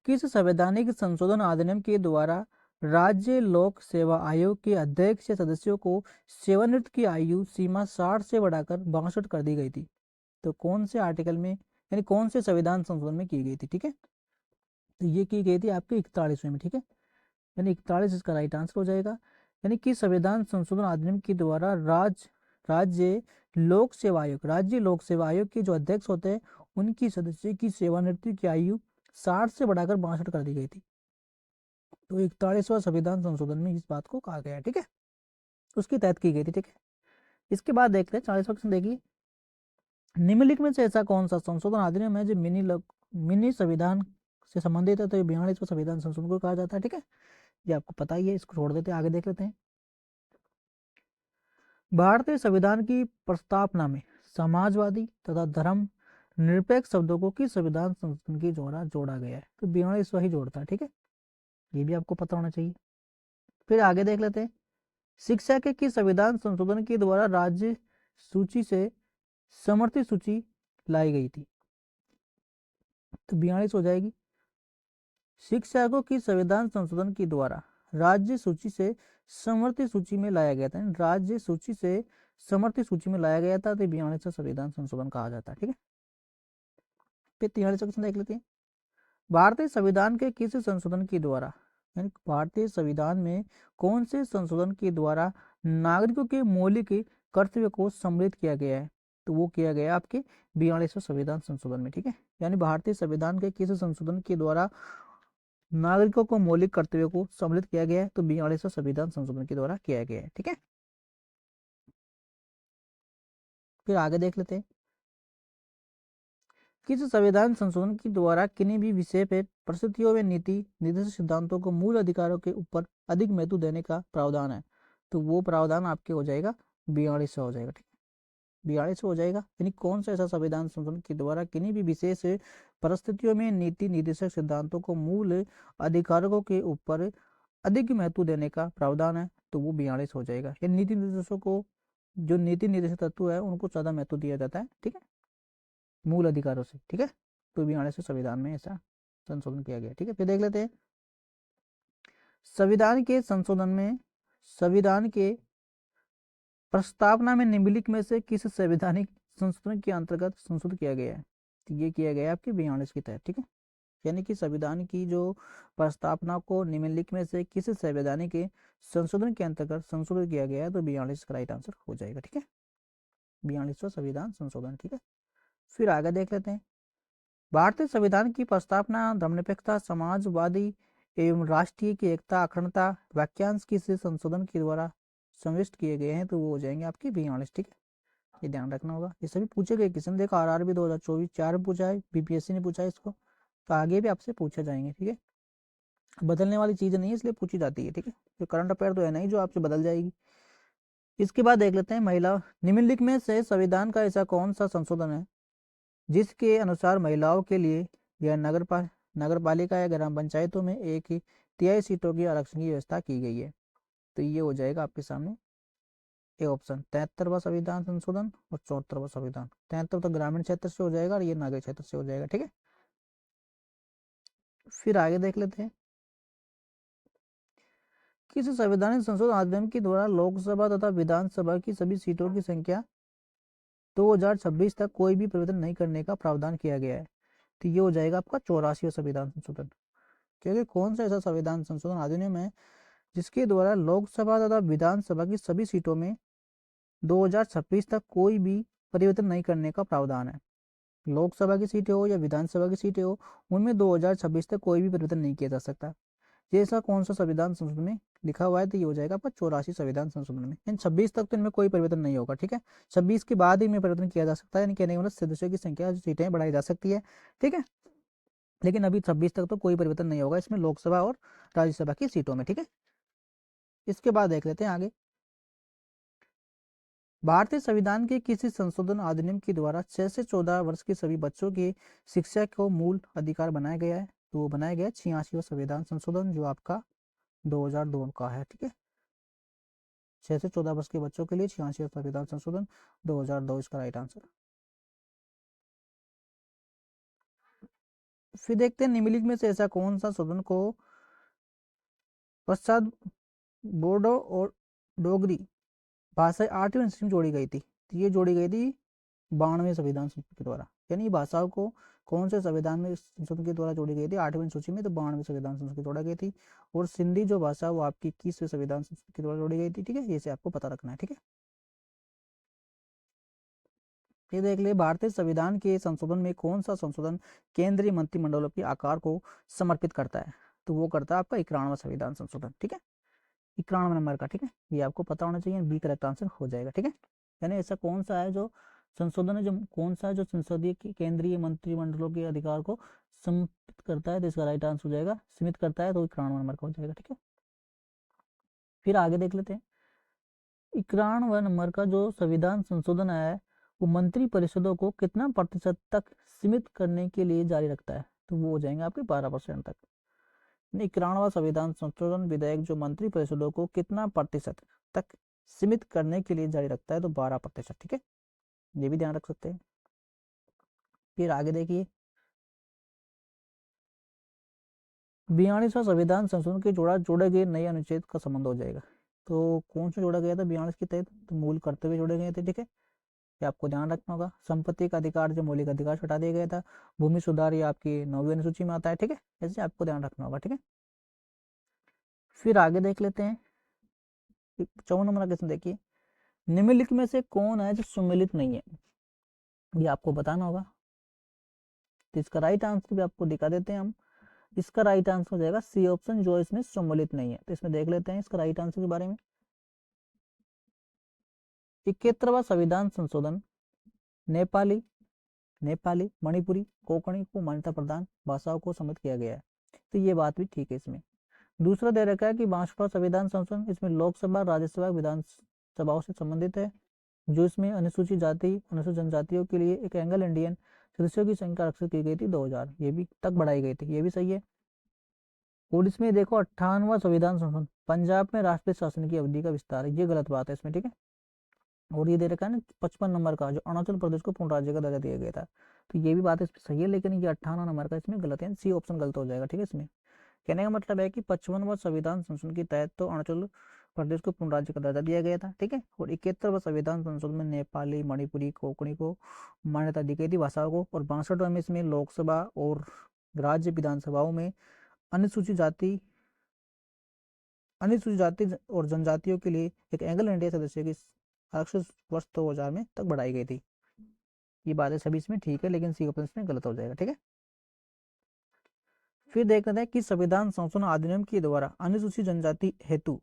किस संवैधानिक संशोधन अधिनियम के द्वारा राज्य लोक सेवा आयोग के अध्यक्ष या सदस्यों को सेवानिवृत्त की आयु सीमा 60 से बढ़ाकर 62 कर दी गई थी। तो कौन से आर्टिकल में, यानी कौन से संविधान संशोधन में की गई थी। ठीक है, तो ये की गई थी आपके 41वें में। ठीक है, यानी 41 इसका राइट आंसर हो जाएगा। यानी कि संविधान संशोधन अधिनियम के द्वारा राज्य लोक सेवा आयोग के जो अध्यक्ष होते हैं उनकी सदस्य की सेवानिवृत्ति की आयु 60 से बढ़ाकर 62 कर दी गई थी। तो 41वां संविधान संशोधन में इस बात को कहा गया है। ठीक है, उसके तहत की गई थी। ठीक है, इसके बाद देखते हैं 40वां क्वेश्चन देखिए, निम्नलिखित में से ऐसा कौन सा संशोधन अधिनियम है जो मिनी संविधान से संबंधित है। तो ये 42वां संविधान संशोधन को कहा जाता है। ठीक है, ये आपको पता ही है, इसको छोड़ देते हैं, आगे देख लेते हैं। भारतीय संविधान की प्रस्तावना में समाजवादी तथा धर्म निरपेक्ष शब्दों को किस संविधान संशोधन के द्वारा जोड़ा गया है। तो 42वां ही जोड़ता है। ठीक है, ये भी आपको पता होना चाहिए। फिर आगे देख लेते हैं, शिक्षा के किस संविधान संशोधन के द्वारा राज्य सूची से समर्थित सूची लाई गई थी। तो 42 हो जाएगी। शिक्षा को किस संविधान संशोधन के द्वारा राज्य सूची से समर्थित सूची में लाया गया था। राज्य सूची से समर्थित सूची में लाया गया था, तो 42वां संविधान संशोधन कहा जाता है। ठीक है, फिर 43वां क्वेश्चन देख लेते हैं, भारतीय संविधान के किस संशोधन के द्वारा, यानी भारतीय संविधान में कौन से संशोधन के द्वारा नागरिकों के मौलिक कर्तव्य को सम्मिलित किया गया है। तो वो किया गया आपके 42वें संविधान संशोधन में। ठीक है, यानी भारतीय संविधान के किस संशोधन के द्वारा नागरिकों को मौलिक कर्तव्यों को सम्मिलित किया गया है। तो 42वें संविधान संशोधन के द्वारा किया गया है। ठीक है, फिर आगे देख लेते हैं, किस संविधान संशोधन के द्वारा किन्हीं भी विषय पर परिस्थितियों में नीति निर्देशक सिद्धांतों को मूल अधिकारों के ऊपर अधिक महत्व देने का प्रावधान है। तो वो प्रावधान आपके हो जाएगा 42 हो जाएगा। ठीक है, 42 हो जाएगा। यानी कौन सा ऐसा संविधान संशोधन के द्वारा किन्हीं भी विशेष परिस्थितियों में नीति निर्देशक सिद्धांतों को मूल अधिकारों के ऊपर अधिक महत्व देने का प्रावधान है। तो वो 42 हो जाएगा। ये नीति निर्देशों को, जो नीति निर्देशक तत्व है उनको ज्यादा महत्व दिया जाता है। ठीक है, मूल अधिकारों से। ठीक है, तो 42वें संविधान में ऐसा संशोधन किया गया। ठीक है, फिर देख लेते हैं, संविधान के संशोधन में संविधान के प्रस्तावना में निम्नलिखित में से किस संवैधानिक संशोधन के अंतर्गत संशोधित किया गया है। तो ये किया गया आपके 42 के तहत। ठीक है, यानी कि संविधान की जो प्रस्तावना को निम्नलिखित में से किस संवैधानिक संशोधन के अंतर्गत संशोधित किया गया है। तो 42 का राइट आंसर हो जाएगा। ठीक है, 42वां संविधान संशोधन। ठीक है, फिर आगे देख लेते हैं, भारतीय संविधान की प्रस्तावना धर्मनिरपेक्षता समाजवादी एवं राष्ट्रीय की एकता अखंडता वाक्यांश किस संशोधन के द्वारा समाविष्ट किए गए हैं। तो वो हो जाएंगे आपके 42। ठीक है, ये ध्यान रखना होगा, ये सभी पूछे गए क्वेश्चन। देखो आरआरबी 2024 4 में पूछा है, बीपीएससी ने पूछा है इसको, तो आगे भी आपसे पूछे जाएंगे। ठीक है, बदलने वाली चीज नहीं है, इसलिए पूछी जाती है। ठीक है, तो करंट अफेयर तो है नहीं जो आपसे बदल जाएगी। इसके बाद देख लेते हैं, महिला निम्नलिखित में से संविधान का ऐसा कौन सा संशोधन है जिसके अनुसार महिलाओं के लिए या नगर पालिका या ग्राम पंचायतों में 1/3 सीटों की आरक्षण की व्यवस्था की गई है। तो ये हो जाएगा आपके सामने ए ऑप्शन, 73वां संविधान संशोधन और 74वां संविधान। 73 तो ग्रामीण क्षेत्र से हो जाएगा और ये नगर क्षेत्र से हो जाएगा। ठीक है, फिर आगे देख लेते हैं, किस संवैधानिक संशोधन अधिनियम के द्वारा लोकसभा तथा विधानसभा की सभी सीटों की संख्या 2026 तक कोई भी परिवर्तन नहीं करने का प्रावधान किया गया है। तो ये हो जाएगा आपका 84वां संविधान संशोधन। क्योंकि कौन सा ऐसा संविधान संशोधन अधिनियम है जिसके द्वारा लोकसभा तथा विधानसभा की सभी सीटों में 2026 तक कोई भी परिवर्तन नहीं करने का प्रावधान है। लोकसभा की सीटें हो या विधानसभा की सीटें हो, उनमें 2026 तक कोई भी परिवर्तन नहीं किया जा सकता। ये ऐसा कौन सा संविधान संशोधन में लिखा हुआ है, तो ये हो जाएगा आपका 84 संविधान संशोधन में। इन 26 तक तो इनमें कोई परिवर्तन नहीं होगा, ठीक है। 26 के बाद ही इनमें परिवर्तन किया जा सकता है, यानी कहने का मतलब सदस्यों की संख्या, सीटें बढ़ाई जा सकती है, ठीक है। लेकिन अभी 26 तक तो कोई परिवर्तन नहीं होगा इसमें, लोकसभा और राज्यसभा की सीटों में, ठीक है। इसके बाद देख लेते हैं आगे। भारतीय संविधान के किसी संशोधन अधिनियम के द्वारा 6 से 14 वर्ष के सभी बच्चों की शिक्षा को मूल अधिकार बनाया गया है, तो वो बनाया गया 86वां संविधान संशोधन, जो आपका 2002 का है, ठीक है। 6 से 14 वर्ष के बच्चों के लिए 86वां संविधान संशोधन 2002 इसका राइट आंसर। फिर देखते हैं निम्नलिखित में से ऐसा कौन सा संशोधन को पश्चात बोडो और डोगरी भाषा 8वीं अनुसूची में जोड़ी गई थी, तो ये जोड़ी गई थी 92वें संविधान संशोधन के द्वारा। यानी भाषाओं को कौन से संविधान में संशोधन के द्वारा जोड़ी गई थी, 8वीं सूची में, तो 92वें संविधान संशोधन के द्वारा गई थी। और सिंधी जो भाषा वो आपकी 21वें संविधान संशोधन के द्वारा जोड़ी गई थी, ठीक है। ये से आपको पता रखना है, ठीक है। ये देख लिए भारतीय संविधान के संशोधन में कौन सा संशोधन केंद्रीय मंत्रिमंडलों के आकार को समर्पित करता है, तो वो करता है आपका 91वां संविधान संशोधन, ठीक है। 91 नंबर का, ठीक है। ये आपको पता होना चाहिए, बी करेक्ट आंसर हो जाएगा, ठीक है। यानी ऐसा कौन सा है जो संशोधन है, जो कौन सा है जो संसदीय केंद्रीय मंत्रिमंडलों के अधिकार को सीमित करता है, तो इसका राइट आंसर हो जाएगा, सीमित करता है, तो 91 नंबर का हो जाएगा, ठीक है। फिर आगे देख लेते हैं। 91 नंबर का जो संविधान संशोधन है वो मंत्री परिषदों को कितना प्रतिशत तक सीमित करने के लिए जारी रखता है, तो वो हो जाएंगे आपके 12% तक। 91वां संविधान संशोधन विधेयक जो मंत्री परिषदों को कितना प्रतिशत तक सीमित करने के लिए जारी रखता है, तो 12%, ठीक है। ये भी ध्यान रख सकते हैं। फिर आगे देखिए। 42वां संविधान संशोधन के जोड़े गए नए अनुच्छेद का संबंध हो जाएगा, तो कौन सा जोड़ा गया था 42 के तहत, तो मूल कर्तव्य जोड़े गए थे, ठीक है। ये आपको ध्यान रखना होगा। संपत्ति का अधिकार जो मौलिक अधिकार हटा दिया गया था। भूमि सुधार ये आपकी 9वीं अनुसूची में आता है, ठीक है। ऐसे आपको ध्यान रखना होगा, ठीक है। फिर आगे देख लेते हैं। 54 नंबर क्वेश्चन देखिए। निम्नलिखित में से कौन है जो सम्मिलित नहीं है, ये आपको बताना होगा। तो इसका राइट आंसर भी आपको दिखा देते हैं हम। इसका राइट आंसर हो जाएगा सी ऑप्शन, जो इसमें सम्मिलित नहीं है। तो इसमें देख लेते हैं इसका राइट आंसर के बारे में। 71वां संविधान संशोधन नेपाली नेपाली मणिपुरी कोंकणी को मान्यता प्रदान भाषाओं को सम्मिलित किया गया है, तो ये बात भी ठीक है इसमें। दूसरा दे रखा है कि 62वां संविधान संशोधन, इसमें लोकसभा राज्यसभा विधानसभाओं से संबंधित है, जो इसमें अनुसूचित जाति अनुसूचित जनजातियों के लिए एक एंग्लो इंडियन सदस्यों की संख्या आरक्षित की गई थी 2000, ये भी तक बढ़ाई गई थी, ये भी सही है। और इसमें देखो 58वां संविधान संशोधन पंजाब में राष्ट्रीय शासन की अवधि का विस्तार है, ये गलत बात है इसमें, ठीक है। और ये दे रखा है ना 55 नंबर का, जो अरुणाचल प्रदेश को पूर्ण राज्य का दर्जा दिया गया था, तो ये भी बात इसमें सही है, लेकिन ये 58 नंबर का इसमें गलत है, सी ऑप्शन गलत हो जाएगा, ठीक है। इसमें कहने का मतलब है कि 55वां संविधान संशोधन के तहत तो अरुणाचल प्रदेश को पूर्ण राज्य का दर्जा दिया गया था, ठीक है। और 71वां संविधान संशोधन में नेपाली मणिपुरी कोंकणी को मान्यता दी गई थी भाषाओं को। और 62वां में इसमें लोकसभा और राज्य विधानसभाओं में अनुसूचित जाति और जनजातियों के लिए एक एंग्लो इंडिया सदस्य की आरक्षण वर्ष 2000 में तक बढ़ाई गई थी। ये बातें सभी इसमें ठीक है, लेकिन सी ऑप्शन में गलत हो जाएगा, ठीक है। फिर देख लेते हैं कि संविधान संशोधन अधिनियम के द्वारा अनुसूचित जनजाति हेतु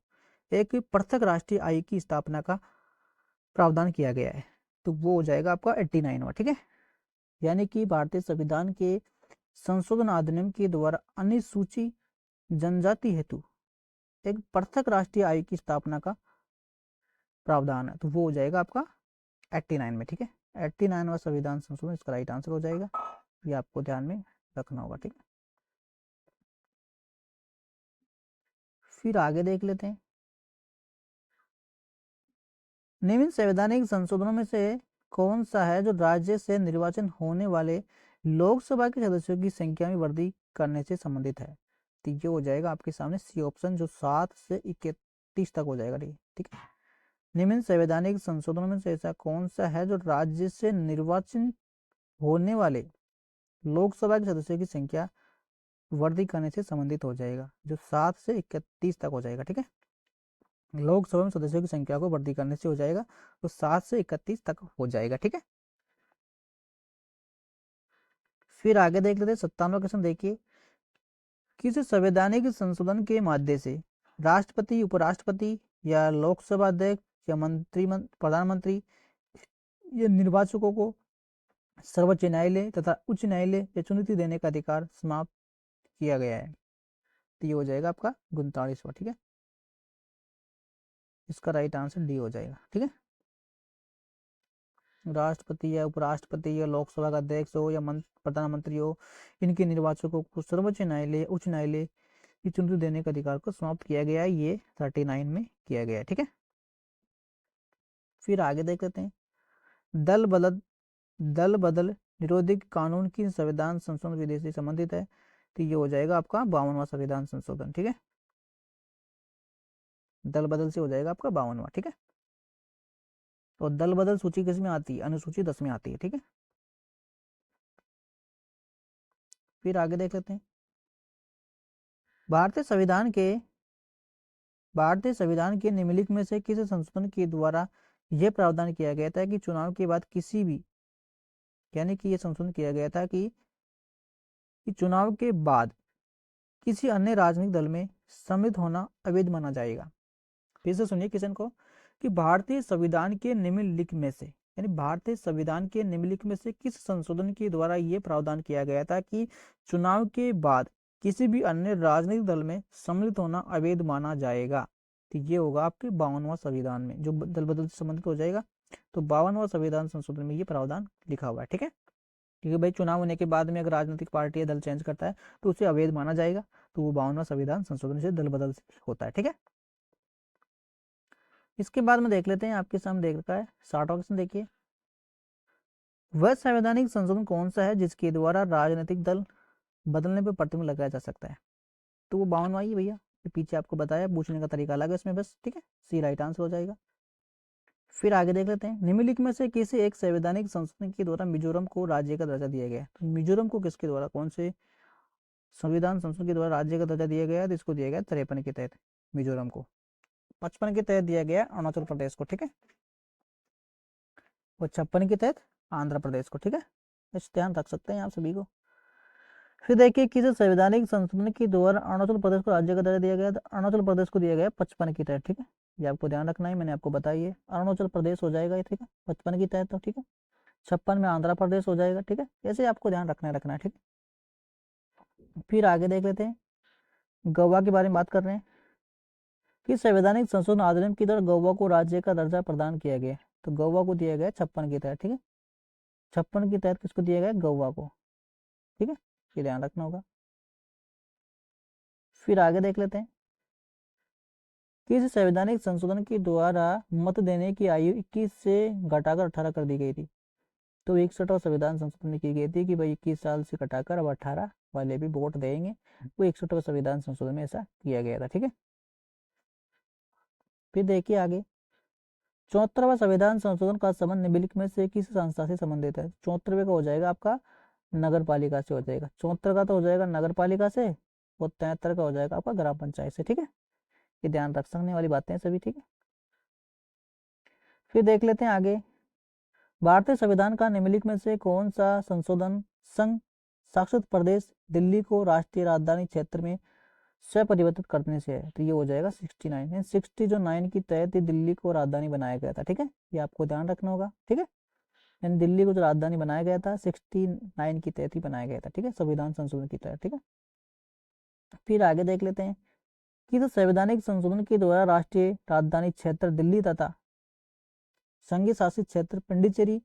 एक पृथक राष्ट्रीय आयोग की स्थापना का प्रावधान किया गया है, तो वो हो जाएगा आपका 89वां, ठीक है। यानी कि भारतीय संविधान के संशोधन अधिनियम के द्वारा अनुसूचित जनजाति हेतु एक पृथक राष्ट्रीय आयोग की स्थापना का प्रावधान है, तो वो हो जाएगा आपका 89 में, ठीक है। 89वां संविधान संशोधन इसका राइट आंसर हो जाएगा, ये आपको ध्यान में रखना होगा, ठीक है। फिर आगे देख लेते हैं। निम्न संवैधानिक संशोधनों में से कौन सा है जो राज्य से निर्वाचन होने वाले लोकसभा के सदस्यों की संख्या में वृद्धि करने से संबंधित है, तो ये हो जाएगा आपके सामने सी ऑप्शन, जो 7 से 31 तक हो जाएगा, ठीक है। निम्न संवैधानिक संशोधनों में से ऐसा कौन सा है जो राज्य से निर्वाचन होने वाले लोकसभा के सदस्यों की संख्या वृद्धि करने से संबंधित हो जाएगा, जो 7 से 31 तक हो जाएगा, ठीक है। लोकसभा में सदस्यों की संख्या को वृद्धि करने से हो जाएगा, तो 7 से 31 तक हो जाएगा, ठीक है। फिर आगे देख लेते हैं 57वां क्वेश्चन देखिए, किसी संवैधानिक संशोधन के माध्यम से राष्ट्रपति, उपराष्ट्रपति या लोकसभा अध्यक्ष या प्रधानमंत्री या निर्वाचकों को सर्वोच्च न्यायालय तथा उच्च न्यायालय या चुनौती देने का अधिकार समाप्त किया गया है। तो ये हो जाएगा आपका 39वां। ठीक है, इसका राइट आंसर डी हो जाएगा। ठीक है, राष्ट्रपति या उपराष्ट्रपति या लोकसभा का अध्यक्ष हो या प्रधानमंत्री हो, इनके निर्वाचकों को सर्वोच्च न्यायालय, उच्च न्यायालय की चुनौती देने का अधिकार को समाप्त किया गया है। ये 39 में किया गया है। ठीक है, फिर आगे देख लेते हैं, दल बदल निरोधी कानून की संविधान संशोधन विधि से संबंधित है। तो ये हो जाएगा आपका 52वां संविधान संशोधन। ठीक है, दल बदल से हो जाएगा आपका 52वां। ठीक है, और दल बदल सूची किस में आती है? अनुसूची 10 में आती है। ठीक है, फिर आगे देख लेते हैं, भारतीय संविधान के निम्नलिखित में से किसी संशोधन के द्वारा यह प्रावधान किया गया था कि चुनाव के बाद किसी भी, यानी कि यह संशोधन किया गया था कि चुनाव के बाद किसी अन्य राजनीतिक दल में सम्मिलित होना अवैध माना जाएगा। फिर से सुनिए क्वेश्चन को, कि भारतीय संविधान के निम्नलिखित में से, यानी भारतीय संविधान के निम्नलिखित में से किस संशोधन के द्वारा यह प्रावधान किया गया था कि चुनाव के बाद किसी भी अन्य राजनीतिक दल में सम्मिलित होना अवैध माना जाएगा। तो ये होगा आपके 52वां संविधान में, जो दल बदल से संबंधित हो जाएगा। तो 52वां संविधान संशोधन में ये प्रावधान लिखा हुआ है। ठीक है, क्योंकि भाई चुनाव होने के बाद में अगर राजनीतिक पार्टी या दल चेंज करता है तो उसे अवैध माना जाएगा। तो वो 52वां संविधान संशोधन से दल बदल से होता है। ठीक है, इसके बाद में देख लेते हैं, आपके सामने देख रखा है 60वां क्वेश्चन देखिए, वह संवैधानिक संशोधन कौन सा है जिसके द्वारा राजनीतिक दल बदलने पर प्रतिबंध लगाया जा सकता है? तो वो 52वां ही भैया, पीछे आपको बताया, पूछने का तरीका अलग है इसमें बस। ठीक है, सी राइट आंसर हो जाएगा। फिर आगे देख लेते हैं, निम्नलिखित में से किसी एक संवैधानिक संशोधन के द्वारा मिजोरम को राज्य का दर्जा दिया गया? तो मिजोरम को किसके द्वारा, कौन से संविधान संशोधन के द्वारा राज्य का दर्जा दिया गया? तो इसको दिया गया 53 के तहत मिजोरम को, 55 के तहत दिया गया अरुणाचल प्रदेश को। ठीक है, और 56 के तहत आंध्र प्रदेश को। ठीक है, इस ध्यान रख सकते हैं आप सभी को। फिर देखिए, किसी संवैधानिक संशोधन के द्वारा अरुणाचल प्रदेश को राज्य का दर्जा दिया गया? तो अरुणाचल प्रदेश को दिया गया 55 के तहत। ठीक है, ये आपको ध्यान रखना है, मैंने आपको बताई है, अरुणाचल प्रदेश हो जाएगा ये। ठीक है, 55 के तहत। तो ठीक है, 56 में आंध्र प्रदेश हो जाएगा। ठीक है, ऐसे आपको ध्यान रखना है। ठीक है, फिर आगे देख लेते हैं, गोवा के बारे में बात कर रहे हैं कि संवैधानिक संशोधन अधिनियम के द्वारा गोवा को राज्य का दर्जा प्रदान किया गया। तो गोवा को दिया गया 56 के तहत। ठीक है, 56 के तहत किसको दिया गया? गोवा को। ठीक है, ये ध्यान रखना होगा। फिर आगे देख लेते हैं, किस संवैधानिक संशोधन के द्वारा मत देने की आयु 21 से घटाकर 18 कर दी गई थी? तो 61वां संविधान संशोधन में की गई थी कि भाई 21 साल से घटाकर अब 18 वाले भी वोट देंगे। वो 61वां संविधान संशोधन में ऐसा किया गया था। ठीक है, फिर देखिए आगे, 74वां संविधान संशोधन का संबंध निम्नलिखित में से किस संस्था से संबंधित है? 74वें का हो जाएगा आपका नगर पालिका से हो जाएगा। 74 का तो हो जाएगा नगर पालिका से, और 73 का हो जाएगा आपका ग्राम पंचायत से। ठीक है, ये ध्यान रख सकने वाली बातें हैं सभी। ठीक है, फिर देख लेते हैं आगे, भारतीय संविधान का निम्नलिखित में से कौन सा संशोधन संघ शासित प्रदेश दिल्ली को राष्ट्रीय राजधानी क्षेत्र में स्वपरिवर्तित करने से है? तो ये हो जाएगा 69। 60 जो 9 की तहत दिल्ली को राजधानी बनाया गया था। ठीक है, ये आपको ध्यान रखना होगा। ठीक है, यानी दिल्ली को जो राजधानी बनाया गया था 69 की तहत ही बनाया गया था। ठीक है, संविधान संशोधन की तहत। ठीक है, फिर आगे देख लेते हैं कि तो संवैधानिक संशोधन के द्वारा राष्ट्रीय राजधानी क्षेत्र दिल्ली तथा संघीय शासित क्षेत्र पुडुचेरी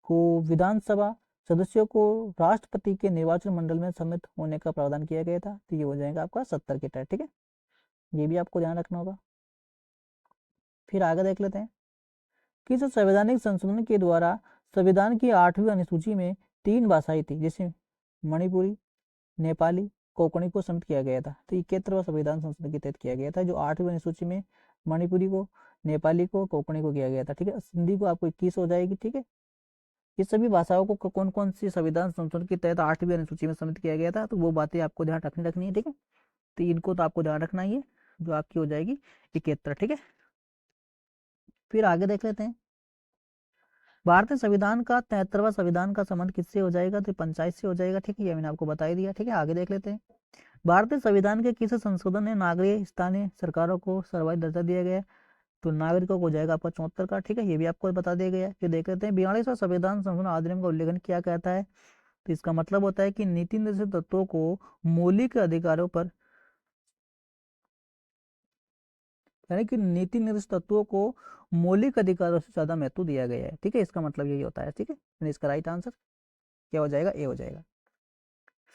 को विधानसभा सदस्यों को राष्ट्रपति के निर्वाचन मंडल में सम्मिलित होने का प्रावधान किया गया था। तो ये हो जाएगा आपका 70 के तहत। ठीक है, ये भी आपको ध्यान रखना होगा। फिर आगे देख लेते हैं कि संवैधानिक संशोधन के द्वारा संविधान की 8वीं अनुसूची में 3 भाषाएं थी, जिसमें मणिपुरी, नेपाली, कोंकणी को सम्मिलित किया गया था। तो 71वां संविधान संशोधन के तहत किया गया था, जो 8वीं अनुसूची में मणिपुरी को, नेपाली को, कोंकणी को किया गया था। ठीक है, सिंधी को आपको 21 हो जाएगी। ठीक है, ये सभी भाषाओं को कौन कौन सी संविधान संशोधन के तहत 8वीं अनुसूची में सम्मिलित किया गया था, तो वो बातें आपको ध्यान रखनी है। ठीक है, तो इनको तो आपको ध्यान रखना ही है, जो आपकी हो जाएगी 71। ठीक है, फिर आगे देख लेते हैं, भारतीय संविधान का 73वां संविधान का संबंध किससे हो जाएगा, तो पंचायत से हो जाएगा। ठीक है, ये मैंने आपको बता ही दिया। ठीक है, आगे देख लेते हैं। भारतीय संविधान के किस संशोधन ने नागरिक स्थानीय सरकारों को सर्वोच्च दर्जा दिया गया है, तो नागरिकों को हो जाएगा आपका 74 का। ठीक है, ये भी आपको बता दिया गया है। फिर देख लेते हैं 42वां संविधान संशोधन अधिनियम का उल्लेखन क्या कहता है, तो इसका मतलब होता है कि नीति निर्देशित तत्वों को मौलिक अधिकारों पर, यानी कि नीति निर्देशित तत्वों को मौलिक अधिकारों से ज्यादा महत्व दिया गया है। ठीक है, इसका मतलब यही होता है। ठीक है, इसका राइट आंसर क्या हो जाएगा, ए हो जाएगा।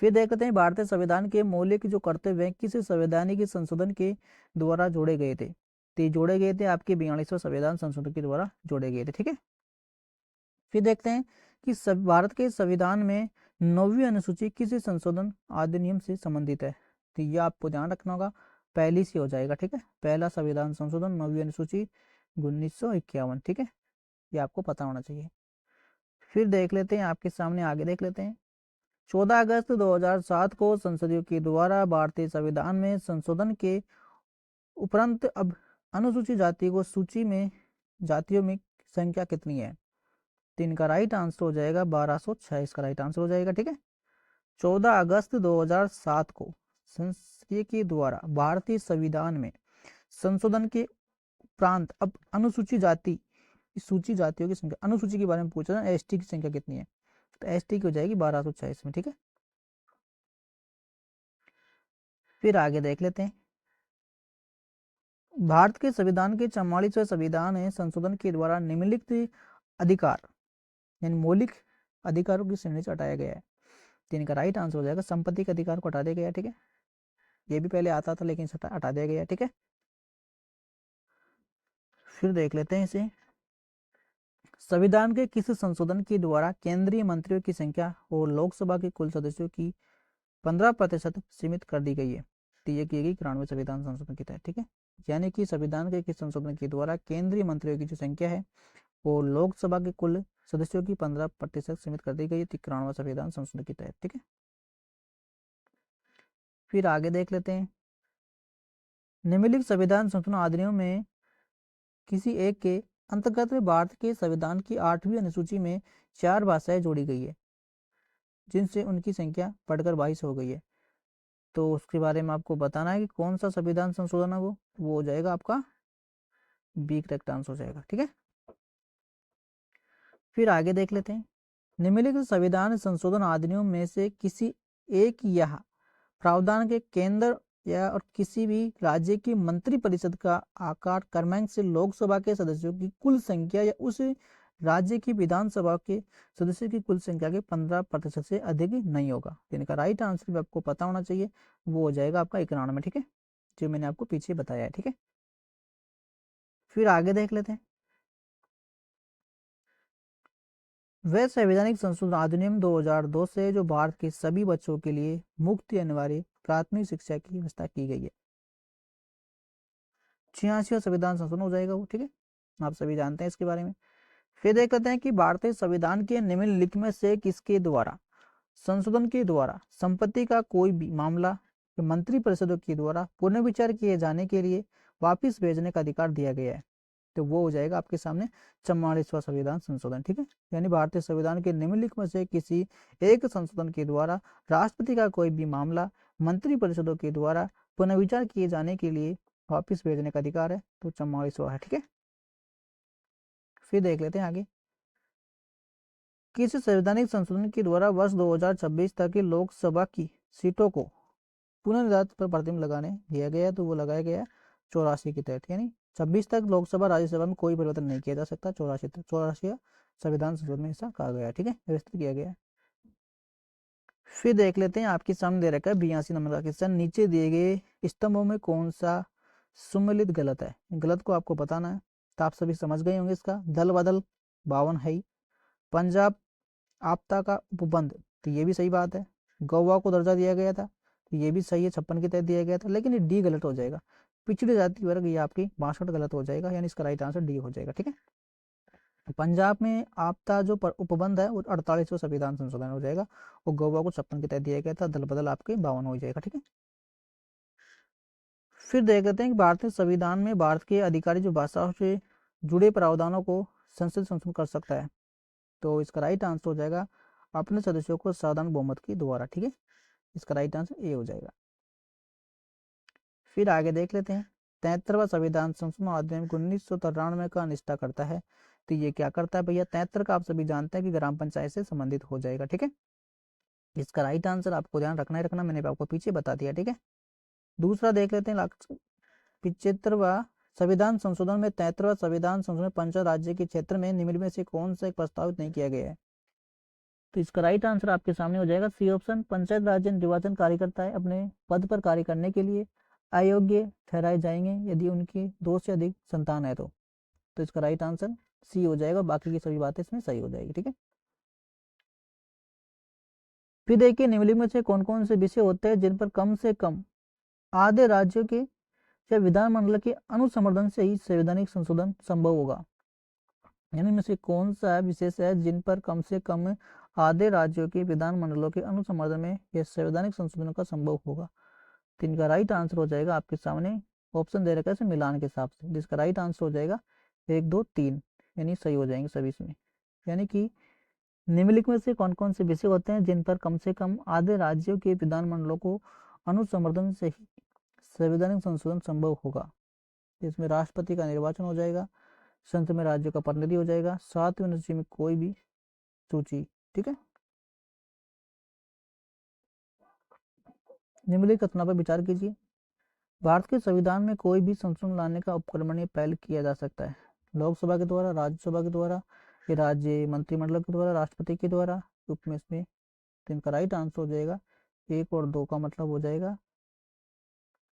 फिर देखते हैं भारतीय संविधान के मौलिक जो कर्तव्य हैं किस संवैधानिक संशोधन के द्वारा जोड़े गए थे, तो जोड़े गए थे आपके 42वां संविधान संशोधन के द्वारा जोड़े गए थे। ठीक है, फिर देखते हैं कि भारत के संविधान में 9वीं अनुसूची किस संशोधन अधिनियम से संबंधित है, तो ये आपको ध्यान रखना होगा, पहली से हो जाएगा। ठीक है, पहला संविधान संशोधन 9वीं अनुसूची 1951। ठीक है, ये आपको पता होना चाहिए। फिर देख लेते हैं आपके सामने, आगे देख लेते हैं। 14 अगस्त 2007 को संसदीय के द्वारा भारतीय संविधान में संशोधन के उपरांत अब अनुसूचित जाति को सूची में जातियों में संख्या कितनी है, तो इनका राइट आंसर हो जाएगा 1206, इसका राइट आंसर हो जाएगा। ठीक है, 14 अगस्त 2007 को संसदीय के द्वारा भारतीय संविधान में संशोधन के उपरांत अब अनुसूचित जाति सूची जातियों की संख्या, अनुसूची के बारे में पूछा था, एसटी की संख्या कितनी है, तो एसटी की हो जाएगी 1206 इसमें। ठीक है, फिर आगे देख लेते हैं। भारत के संविधान के 44वें संविधान है संशोधन के द्वारा निम्नलिखित अधिकार यानी मौलिक अधिकारों की श्रेणी से हटाया गया है, तो इनका राइट आंसर हो जाएगा संपत्ति के अधिकार को हटा दिया गया। ठीक है, ये भी पहले आता था लेकिन हटा दिया गया। ठीक है, फिर देख लेते हैं इसे। संविधान के किस संशोधन के द्वारा केंद्रीय मंत्रियों की संख्या और लोकसभा के कुल सदस्यों की 15% सीमित कर दी गई है, तो ये की गई 93 संविधान संशोधन के तहत। ठीक है, यानी कि संविधान के किस संशोधन के द्वारा केंद्रीय मंत्रियों की जो संख्या है वो लोकसभा के कुल सदस्यों की 15% सीमित कर दी गई है, 93वां संविधान संशोधन के तहत। ठीक है, फिर आगे देख लेते हैं। निम्नलिखित संविधान संशोधन अधिनियम में किसी एक के अंतर्गत में भारत के संविधान की 8वीं अनुसूची में 4 भाषाएं जोड़ी गई है, जिनसे उनकी संख्या बढ़कर 22 हो गई है, तो उसके बारे में आपको बताना है कि कौन सा संविधान संशोधन है वो हो जाएगा आपका बी करेक्ट आंसर हो जाएगा। ठीक है, फिर आगे देख लेते हैं। निम्नलिखित संविधान संशोधन अधिनियम में से किसी एक या प्रावधान के केंद्र या और किसी भी राज्य की मंत्रिपरिषद का आकार क्रमांक से लोकसभा के सदस्यों की कुल संख्या या उस राज्य की विधानसभा के सदस्यों की कुल संख्या के 15% से अधिक नहीं होगा, इनका राइट आंसर भी आपको पता होना चाहिए, वो हो जाएगा आपका 91। ठीक है, जो मैंने आपको पीछे बताया है। ठीक है, फिर आगे देख लेते हैं। वह संवैधानिक संशोधन अधिनियम 2002 से जो भारत के सभी बच्चों के लिए मुफ्त अनिवार्य प्राथमिक शिक्षा की व्यवस्था की गई है, 86वां संविधान संशोधन हो जाएगा वो। ठीक है, आप सभी जानते हैं इसके बारे में। फिर देख लेते हैं कि भारतीय संविधान के निम्नलिखित में से किसके द्वारा संशोधन के द्वारा संपत्ति का कोई भी मामला मंत्रिपरिषदों के द्वारा पुनर्विचार किए जाने के लिए वापिस भेजने का अधिकार दिया गया है, तो वो हो जाएगा आपके सामने 44वां संविधान संशोधन। ठीक है, यानी भारतीय संविधान के निम्नलिखित में से किसी एक संशोधन के द्वारा राष्ट्रपति का कोई भी मामला मंत्रिपरिषदों के द्वारा पुनर्विचार किए जाने के लिए वापिस भेजने का अधिकार है, तो 44वां है। ठीक है, फिर देख लेते हैं आगे। किस संवैधानिक संशोधन के द्वारा वर्ष 2026 तक की लोकसभा की सीटों को पुनर्निर्धारित पर प्रतिबंध लगाने दिया गया, तो वो लगाया गया 84 के तहत, यानी 26 तक लोकसभा राज्यसभा में कोई परिवर्तन नहीं किया जा सकता, 84 तक 84 संविधान संशोधन में ऐसा कहा गया। ठीक है, व्यवस्थित किया गया। फिर देख लेते हैं आपके सामने दे रखा है 82 नंबर का क्वेश्चन, नीचे दिए गए स्तंभों में कौन सा सुमेलित गलत है, गलत को आपको बताना है, तो आप सभी समझ गए होंगे इसका। दल बदल 52 है ही, पंजाब आपदा का उपबंध, तो ये भी सही बात है। गोवा को दर्जा दिया गया था, तो ये भी सही है, 56 के तहत दिया गया था, लेकिन ये डी गलत हो जाएगा। पिछड़ी जाति वर्ग ये आपकी 62 गलत हो जाएगा, यानी इसका राइट आंसर डी हो जाएगा। ठीक है, पंजाब में आपदा जो उपबंध है वो 48वां संविधान संशोधन हो जाएगा, और गोवा को 56 के तहत दिया गया था, दल बदल आपके 52 हो जाएगा। ठीक है, फिर देख लेते हैं कि भारतीय संविधान में भारत के अधिकारी जो भाषाओं से जुड़े प्रावधानों को संसद संशोधन कर सकता है, तो इसका राइट आंसर हो जाएगा अपने सदस्यों को साधारण बहुमत के द्वारा। ठीक है, इसका राइट आंसर ए हो जाएगा। फिर आगे देख लेते हैं, 73वां संविधान संशोधन अधिनियम 1993 का निष्ठा करता है। तो ये क्या करता है भैया, 73 का आप सभी जानते हैं कि ग्राम पंचायत से संबंधित हो जाएगा। ठीक है, इसका राइट आंसर आपको ध्यान रखना ही रखना, मैंने आपको पीछे बता दिया। ठीक है, दूसरा देख लेते हैं, 75वां संविधान संशोधन में 73वां संविधान संशोधन में पंचायत राज्य के क्षेत्र में निम्न में से कौन सा एक प्रस्तावित नहीं किया गया है। तो इसका राइट आंसर आपके सामने हो जाएगा सी ऑप्शन, पंचायत राज्य निर्वाचन कार्यकर्ता अपने पद पर कार्य करने के लिए अयोग्य ठहराए जाएंगे यदि उनकी 2 से अधिक संतान है तो इसका राइट आंसर सी हो जाएगा, बाकी की सभी बातें इसमें सही हो जाएगी। ठीक है, फिर देखिए निम्नलिखित में से कौन कौन से विषय होते हैं जिन पर कम से कम आधे राज्यों के या विधानमंडल के अनुसमर्थन से ही संवैधानिक संशोधन संभव होगा। यानी इनमें से कौन सा विशेष है जिन पर कम से कम आधे राज्यों के विधानमंडलों के अनुसमर्थन में यह संवैधानिक संशोधन का संभव होगा। तो इनका राइट आंसर हो जाएगा आपके सामने ऑप्शन दे रखा है मिलान के हिसाब से, जिसका राइट आंसर हो जाएगा 1, 2, 3, यानी सही हो जाएंगे सभी इसमें। यानी कि निम्नलिखित में से कौन कौन से विषय होते हैं जिन पर कम से कम आधे राज्यों के विधानमंडलों को अनुसमर्थन से ही संवैधानिक संशोधन संभव होगा। इसमें राष्ट्रपति का निर्वाचन हो जाएगा, संसद में राज्यों का प्रतिनिधि हो जाएगा, 7वीं अनुसूची में कोई भी सूची। ठीक है, निम्नलिखित कथनों पर विचार कीजिए। भारत के संविधान में कोई भी संशोधन लाने का उपक्रमणीय पहल किया जा सकता है लोकसभा के द्वारा, राज्यसभा के द्वारा, राज्य मंत्रिमंडल के द्वारा, राष्ट्रपति के द्वारा, में इसमें। तो इनका राइट आंसर हो जाएगा 1 और 2 का मतलब हो जाएगा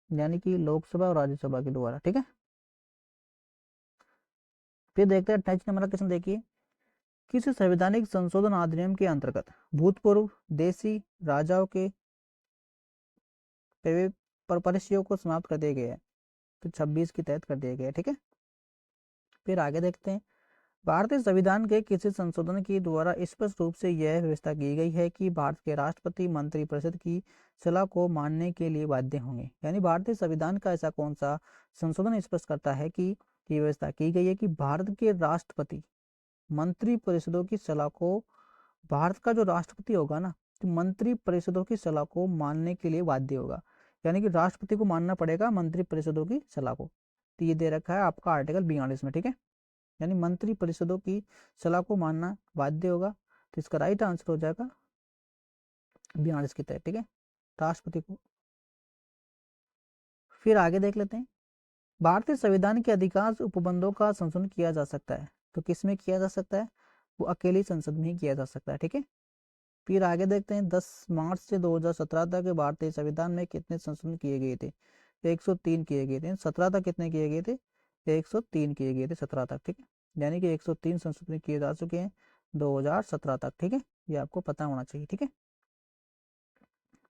यानी कि लोकसभा और राज्यसभा के द्वारा। ठीक है, फिर देखते हैं 28 नंबर का क्वेश्चन देखिए, किस संवैधानिक संशोधन अधिनियम के अंतर्गत भूतपूर्व देशी राजाओं के परिषयों को समाप्त कर दिया गया है। तो 26 के तहत कर दिया गया है। ठीक है, फिर आगे देखते हैं, भारतीय संविधान के किसी संशोधन के द्वारा स्पष्ट रूप से यह व्यवस्था की गई है कि भारत के राष्ट्रपति मंत्रिपरिषद की सलाह को मानने के लिए बाध्य होंगे। यानी भारतीय संविधान का ऐसा कौन सा संशोधन स्पष्ट करता है कि ये व्यवस्था की गई है कि भारत के राष्ट्रपति मंत्री परिषदों की सलाह को, भारत का जो राष्ट्रपति होगा ना, तो मंत्री परिषदों की सलाह को मानने के लिए बाध्य होगा। यानी कि राष्ट्रपति को मानना पड़ेगा मंत्री परिषदों की सलाह को। तो ये दे रखा है आपका आर्टिकल 42 में। ठीक है, यानी मंत्री परिषदों की सलाह को मानना बाध्य होगा। तो इसका राइट आंसर हो जाएगा 42 के तहत। ठीक है, राष्ट्रपति को। फिर आगे देख लेते हैं, भारतीय संविधान के अधिकांश उपबंधों का संशोधन किया जा सकता है। तो किसमें किया जा सकता है, वो अकेली संसद में ही किया जा सकता है। ठीक है, फिर आगे देखते हैं 10 मार्च से 2017 तक भारतीय संविधान में कितने संशोधन किए गए थे। 103 किए गए थे। 17 तक कितने किए गए थे, 103 किए गए थे 17 तक। ठीक है, यानी कि 103 संशोधन किए जा चुके हैं 2017 तक। ठीक है, ये आपको पता होना चाहिए। ठीक है,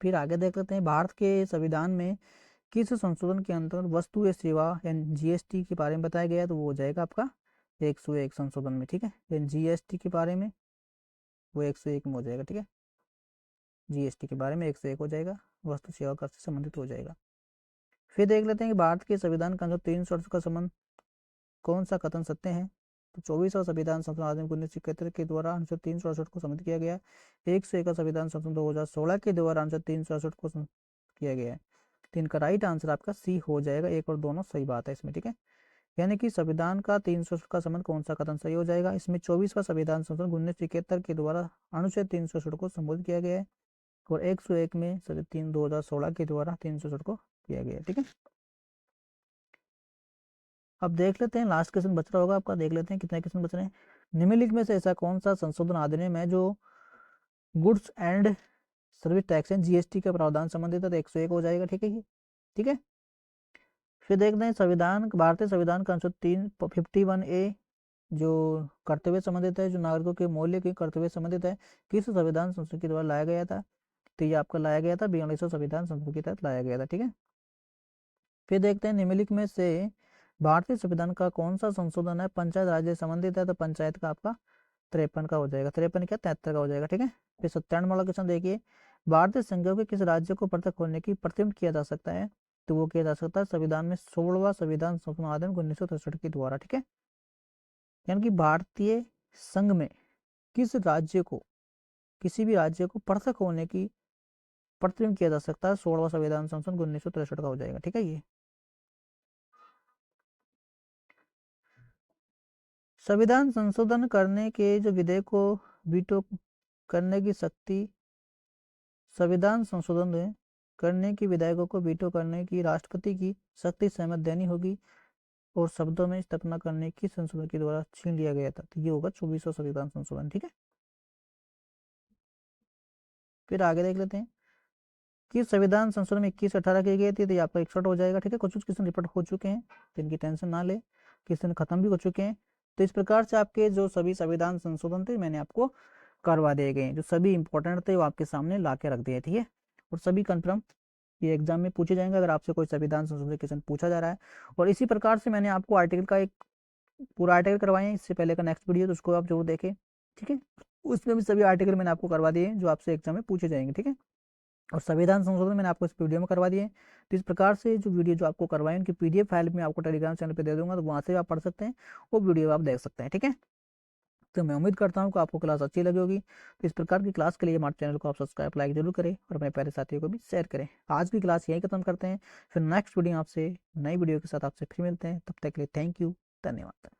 फिर आगे देख लेते हैं, भारत के संविधान में किस संशोधन के अंतर्गत वस्तु या सेवा यानी जीएसटी के बारे में बताया गया है। तो वो हो जाएगा आपका 101 संशोधन में। ठीक है, यानी जीएसटी के बारे में वो 101 में हो जाएगा। ठीक है, जीएसटी के बारे में 101 हो जाएगा, वस्तु सेवा कर से संबंधित हो जाएगा। फिर देख लेते हैं कि भारत के संविधान का जो 300 का संबंध कौन सा कथन सत्य है। तो 24वां संविधान संशोधन अधिनियम 1971 के द्वारा अनुच्छेद 368 को सम्मिलित किया गया। 101 का संविधान संशोधन 2016 के द्वारा अनुच्छेद 368 को किया गया है। तो इनका राइट आंसर आपका सी हो जाएगा, 1 और दोनों सही बात है इसमें। ठीक है, यानी कि संविधान का 368 का संबंध कौन सा कथन सही हो जाएगा। इसमें 24वां संविधान संशोधन 1971 के द्वारा अनुच्छेद 368 को संबोधित किया गया है और 101 में 2016 के द्वारा 368 को किया गया। ठीक है, अब देख लेते हैं लास्ट क्वेश्चन बच रहा होगा आपका, देख लेते हैं कितने क्वेश्चन बच रहे हैं। निम्नलिखित में से ऐसा कौन सा संशोधन अधिनियम है जो goods and service tax and GST का प्रावधान संबंधित है। तो 101 हो जाएगा। ठीक है, ठीक है, फिर देखते हैं संविधान, भारतीय संविधान का अनुच्छेद 51A जो कर्तव्य संबंधित है, जो नागरिकों के मौलिक के कर्तव्य संबंधित है, किस संविधान संशोधन के द्वारा लाया गया था। तो ये आपका लाया गया था 42वां संविधान संशोधन के तहत लाया गया था। ठीक है, फिर देखते हैं निम्नलिखित में से भारतीय संविधान का कौन सा संशोधन है पंचायत राज्य से संबंधित है। तो पंचायत का आपका 53 का हो जाएगा, 53 क्या 73 का हो जाएगा। ठीक है, फिर 97 वाला क्वेश्चन देखिए, भारतीय संघ के किस राज्य को पृथक होने की प्रतिबंध किया जा सकता है। तो वो किया जा सकता है संविधान में 16वां संविधान संशोधन अधिनियम 1963 के द्वारा। ठीक है, यानी कि भारतीय संघ में किस राज्य को, किसी भी राज्य को पृथक होने की प्रतिबंध किया जा सकता है? 16वां संविधान संशोधन 1963 का हो जाएगा। ठीक है, ये संविधान संशोधन करने के जो विधेयक को वीटो करने की शक्ति, संविधान संशोधन करने की विधेयकों को वीटो करने की राष्ट्रपति की शक्ति सहमत देनी होगी और शब्दों में स्थापना करने की संशोधन के द्वारा छीन लिया गया था। तो ये होगा 24वां संविधान संशोधन। ठीक है, फिर आगे देख लेते हैं कि संविधान संशोधन में 21 से 18 की गई थी, तो ये आपका 61 हो जाएगा। ठीक है, कुछ क्वेश्चन रिपीट हो चुके हैं तो इनकी टेंशन ना ले, क्वेश्चन खत्म भी हो चुके हैं। तो इस प्रकार से आपके जो सभी संविधान संशोधन थे मैंने आपको करवा दिए गए, जो सभी इंपॉर्टेंट थे वो आपके सामने ला के रख दिए। ठीक है, और सभी कंफर्म ये एग्जाम में पूछे जाएंगे अगर आपसे कोई संविधान संशोधन क्वेश्चन पूछा जा रहा है। और इसी प्रकार से मैंने आपको आर्टिकल का एक पूरा आर्टिकल करवाए हैं, इससे पहले का नेक्स्ट वीडियो तो उसको आप जरूर देखें। ठीक है, उसमें भी सभी आर्टिकल मैंने आपको करवा दिए जो आपसे एग्जाम में पूछे जाएंगे। ठीक है, और संविधान संशोधन मैंने आपको इस वीडियो में करवा दिए। तो इस प्रकार से जो वीडियो जो आपको करवाए उनकी पीडीएफ फाइल में आपको टेलीग्राम चैनल पे दे दूंगा, तो वहाँ से आप पढ़ सकते हैं, वो वीडियो आप देख सकते हैं। ठीक है, तो मैं उम्मीद करता हूँ कि आपको क्लास अच्छी लगी होगी। तो इस प्रकार की क्लास के लिए हमारे चैनल को आप सब्सक्राइब लाइक जरूर करें और अपने प्यारे साथियों को भी शेयर करें। आज की क्लास यहीं खत्म करते हैं, फिर नेक्स्ट वीडियो आपसे नई वीडियो के साथ आपसे फिर मिलते हैं। तब तक के लिए थैंक यू, धन्यवाद।